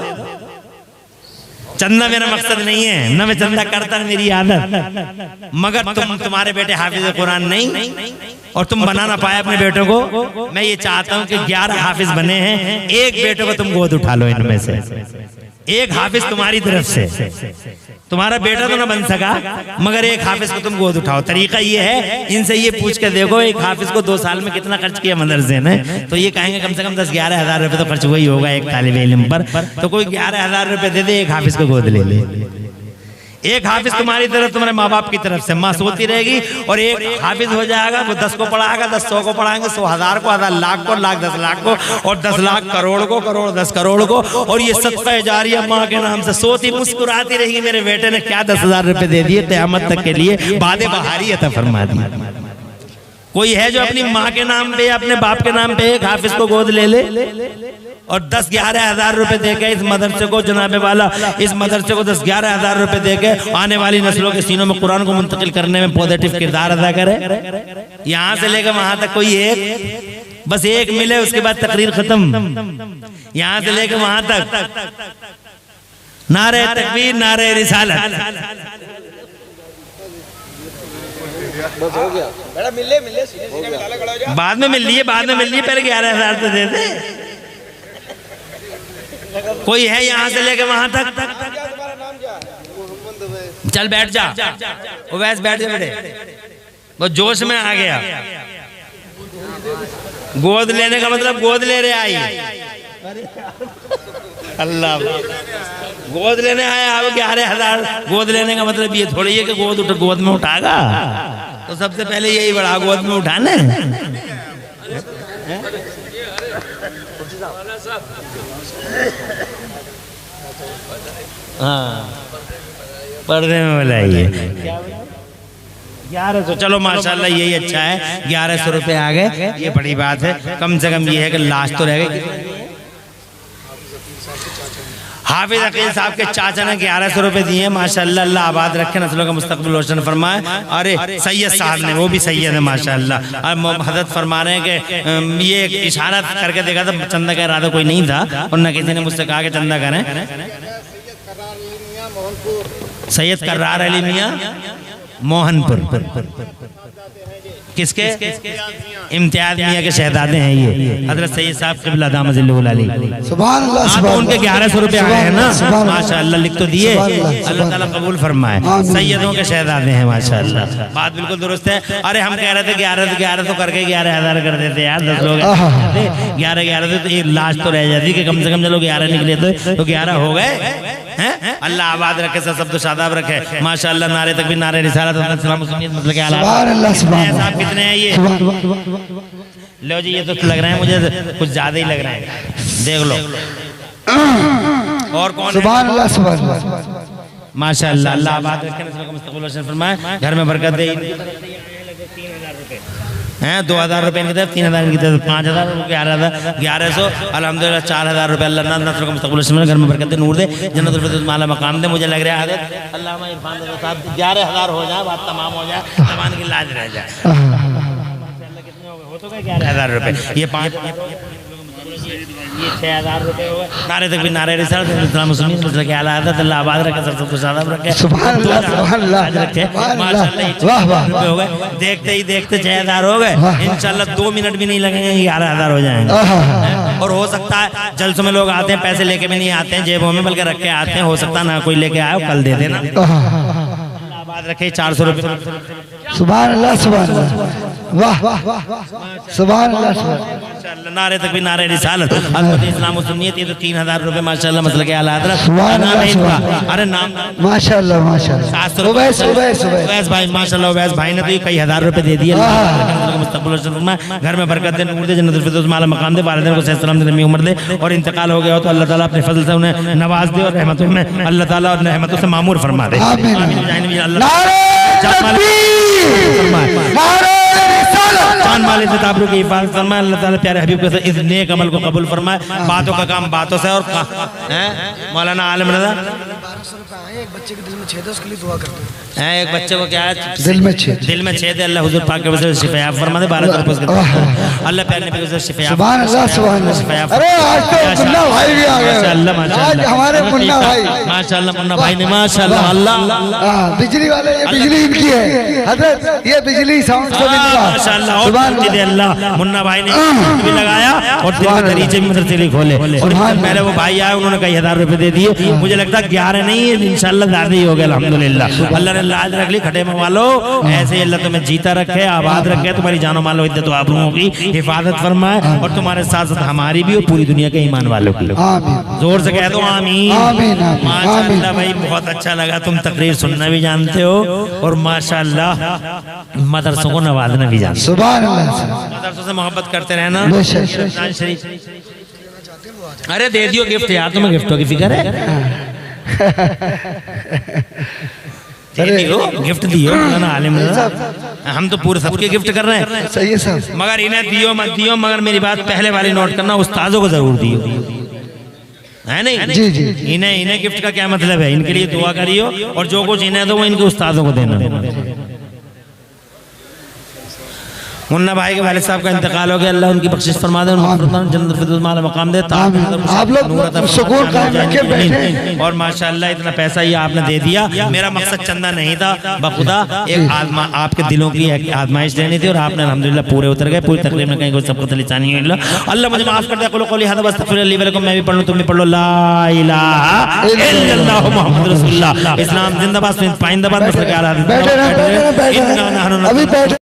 चंदा मेरा मकसद नहीं है, न मैं चंदा करता, मेरी आदत। मगर तुम्हारे बेटे हाफिज कुरान नहीं और तुम बना ना पाए अपने बेटों को। मैं ये चाहता हूँ कि 11 हाफिज बने हैं, एक बेटे को तुम गोद उठा लो इनमें से, एक हाफिज तुम्हारी तरफ से। तुम्हारा बेटा तो ना बन सका मगर एक हाफिज को तुम गोद उठाओ। तरीका ये है, इनसे ये पूछ के देखो एक हाफिज को 2 साल में कितना खर्च किया मदरसे ने, तो ये कहेंगे कम से कम 10-11 हज़ार रुपए तो खर्च हुआ ही होगा एक तालिब इल्म पर। तो कोई 11 हज़ार रुपए दे दे, एक हाफिज को गोद ले ले। एक हाफिज तुम्हारी तरफ, तुम्हारे माँ बाप की तरफ से माँ सोती रहेगी, और एक हाफिज हो जाएगा, वो 10 को पढ़ाएगा, 10 100 को पढ़ाएंगे, 100 1000 को, 1000 लाख को, लाख 10 लाख को, और 10 लाख करोड़ को, करोड़ 10 करोड़ को। और ये सदका जारिया माँ के नाम से सोती मुस्कुराती रहेगी, मेरे बेटे ने क्या 10,000 रुपए दे दिए क़यामत तक के लिए, बादे बहारी अता फरमा दी। कोई है जो अपनी माँ के नाम पे, अपने बाप के नाम पे एक हाफिज को गोद ले ले और 10-11 हज़ार रुपए देके इस मदरसे को, जनाबे वाला इस मदरसे को 10-11 हज़ार रुपए देके आने वाली नस्लों के सीनों में कुरान को मुंतकिल करने में पॉजिटिव किरदार अदा करे। यहाँ से लेकर वहां तक कोई एक, बस एक मिले, उसके बाद तकरीर खत्म। यहाँ से लेकर वहां तक नारे तकबीर, नारे रिसालत। बाद में मिल लिए, बाद में मिल लिए, पहले 11,000 तो दे दे। कोई है यहाँ से लेके वहां तक? चल बैठ जा, वैसे बैठ जा बेटे, वो जोश में आ गया। गोद लेने का मतलब गोद ले रहे आई, अल्लाह गोद लेने आए आप 11,000। गोद लेने का मतलब ये थोड़ी है कि गोद में उठागा, तो सबसे पहले यही बड़ा गोद में उठाना। हाँ, पर्दे में बुलाइए 1100। चलो माशाल्लाह यही अच्छा है, 1100 रुपए आ गए, ये बड़ी बात है। कम से कम ये है कि लाश तो रह गई। हाफिज अकील साहब के चाचा ने 1100 रुपए दिए, माशाल्लाह, अल्लाह आबाद रखे, नस्लों का मुस्तकबिल रोशन फरमाए। अरे सैयद साहब ने, वो भी सैयद है माशाल्लाह, और हजरत फरमा रहे हैं कि ये इशारा करके देखा था, चंदा का इरादा कोई नहीं था, और न किसी ने मुझसे कहा कि चंदा करें। सैयद कर्रार अली मियां मोहनपुर, किसके? इम्तियाज मियां के शहजादे हैं ये, हजरत सैयद साहब क़िबला दामजिल्लुल अली। सुभान अल्लाह, सुभान अल्लाह। उनके 1100 रुपए आए हैं ना, माशाअल्लाह, लिख तो दिए, अल्लाह ताला कबूल फरमाए। सैयदों के शहजादे हैं माशाअल्लाह, बात बिल्कुल दुरुस्त है। अरे हम कह रहे थे 11 तो करके 11,000 कर देते यार, 10 लोग 11 तो एक लाश तो रह जाती कि कम से कम चलो 11 निकले तो 11 हो गए हैं। अल्लाह आबाद रखे, सब तो शादाब रखे माशाअल्लाह। नारे तकबीर, नारे रिसालत, मतलब क्या साहब कितने हैं ये? लो जी, ये तो लग रहे हैं मुझे कुछ ज्यादा ही लग रहे हैं, देख लो। और कौन? सुभान अल्लाह, सुभान अल्लाह, माशाअल्लाह, अल्लाह आबाद रखे, मुस्तकबिल रोशन फरमाए, घर में बरकत दे। 2,000 रुपए इनकी तरफ, 3,000 इनकी तरफ, 5,000, 1100, अल्हम्दुलिल्लाह 4,000 रुपए। अल्लाह नस्ल को मुस्तकबिल रोशन, घर में बरकत दे, नूर दे, जन्नतुल फिरदौस माला मकाम दे। मुझे लग रहा है हजरत अल्लामा इरफान साहब 11,000 हो जाए, बात तमाम हो जाए, जबान की लाज रह जाए। कितने हो गए? हो तो गए 11,000 रुपए, ये 5, ये 6,000 रुपए हो गए। नारे तकबीर, नारे रिसालत, इस्लाम मुस्लिमीन मसला के आला हज़रत, अल्लाह आबाद रखे, सब तो शादाब रखे। सुभान अल्लाह, सुभान अल्लाह, माशाअल्लाह, वाह वाह, हो गए। देखते ही देखते 6,000 हो गए, इंशाअल्लाह 2 मिनट भी नहीं लगेंगे, 11,000 हो जाएंगे। और हो सकता है जलसों में लोग आते हैं, पैसे लेके भी नहीं आते हैं जेबों में, बल्कि रख के आते हैं। हो सकता है ना कोई लेके आए, कल दे देना। आबाद रखे 400 रुपए। सुभान अल्लाह, सुभान अल्लाह, वाह वाह, सुभान अल्लाह, माशाअल्लाह। नारे तकबीर, नारे रिसालत, इस्लाम और सुन्नियत, ये तो 3,000 रुपए माशाअल्लाह मसले के आला हज़रत। अरे नाम माशाअल्लाह, माशाअल्लाह, उवैस भाई माशाअल्लाह, उवैस भाई ने तो ये कई हज़ार रुपए दे दिए। घर में बरकत दे, नूर दे, जन्नतुल फिरदौस माला मकाम दे, वालिदैन को सही सलामत लंबी उम्र दे, और इंतकाल हो गया हो तो अल्लाह ताला अपने फजल से उन्हें नवाज दे, और रहमतों में अल्लाह ताला और रहमतों से मामूर फरमा दे। जान माल से ताबरू की हिफाजत फरमाए, अल्लाह ताला प्यारे हबीब के इस नेक अमल को कबूल फरमाए। बातों का काम बातों से, और मौलाना आलम रज़ा एक बच्चे के दिल में छेद है, उसके लिए दुआ करते हैं। एक बच्चे को क्या है? दिल में छेद, दिल में छेद है, अल्लाह हुजूर पाक के वजह से शिफा फरमा दे। 12 तरफ उसके अल्लाह प्यारे नबी के वजह से शिफा। सुभान अल्लाह, सुभान अल्लाह। अरे आज तो मुन्ना भाई भी आ गए, माशाअल्लाह, माशाअल्लाह, हमारे मुन्ना भाई, माशाअल्लाह, मुन्ना भाई ने माशाअल्लाह, अल्लाह बिजली वाले, ये बिजली इनकी है हजरत, ये बिजली साउंड से माशाअल्लाह, और अल्लाह मुन्ना भाई ने भी लगाया, और दिल में दरीचे भी मदरसे खोले। और पहले वो भाई आए, उन्होंने कई 1,000 रुपए दे दिए। मुझे लगता है 11 नहीं नहीं, इंशाल्लाह ज्यादा ही हो गया अल्हम्दुलिल्लाह। अल्लाह ने लाज रख ली खटे में वालों, ऐसे ही अल्लाह तुम्हें जीता रखे, आबाद रखे, तुम्हारी जानो मालो इद्दत आबरूओं की हिफाजत फरमाए और तुम्हारे साथ साथ हमारी भी और पूरी दुनिया के ईमान वालों की। जोर से कह दो आमीन। माशाअल्लाह भाई बहुत अच्छा लगा, तुम तकरीर सुनना भी जानते हो और माशाअल्लाह मदरसों को नवाजना भी जानते हो। सुभान अल्लाह। मदरसों से मोहब्बत करते रहना। अरे दे दियो गिफ्ट यार, तुम्हें गिफ्टों की फिक्र है? गिफ्ट दियो ना आलिम, हम तो पूरे सबके गिफ्ट कर रहे हैं। सही है साहब। मगर इन्हें दियो मत दियो, मगर मेरी बात पहले वाली नोट करना, उस्तादों को जरूर दियो, है नहीं? जी जी। इन्हें गिफ्ट का क्या मतलब है? इनके लिए दुआ करियो और जो कुछ इन्हें दो वो इनके उस्तादों को देना। मुन्ना भाई के वालिद साहब का इंतकाल हो गया, अल्लाह उनकी बख्शिश फरमा दे, जन्नत फिरदौस माला मकाम दे। आप लोग सुकून कायम रखे बैठे। और माशाअल्लाह इतना पैसा ये आपने दे दिया, मेरा मकसद चंदा नहीं था, बखुदा एक आपके दिलों की एक आजमाइश देनी थी और आपने अल्हम्दुलिल्लाह पूरे उतर गए। पूरी तकरीब में कहीं कोई सबको लिसानी है। अल्लाह मुझे माफ कर दे। कुल कौली हदा वस्तगफिर ली वलकुम। मैं भी पढ़ लूं, तुम भी पढ़ लो। ला इलाहा इल्लल्लाह मुहम्मद रसूलुल्लाह। इस्लाम जिंदाबाद, पाइंदाबाद। बैठे रहे, अभी बैठे।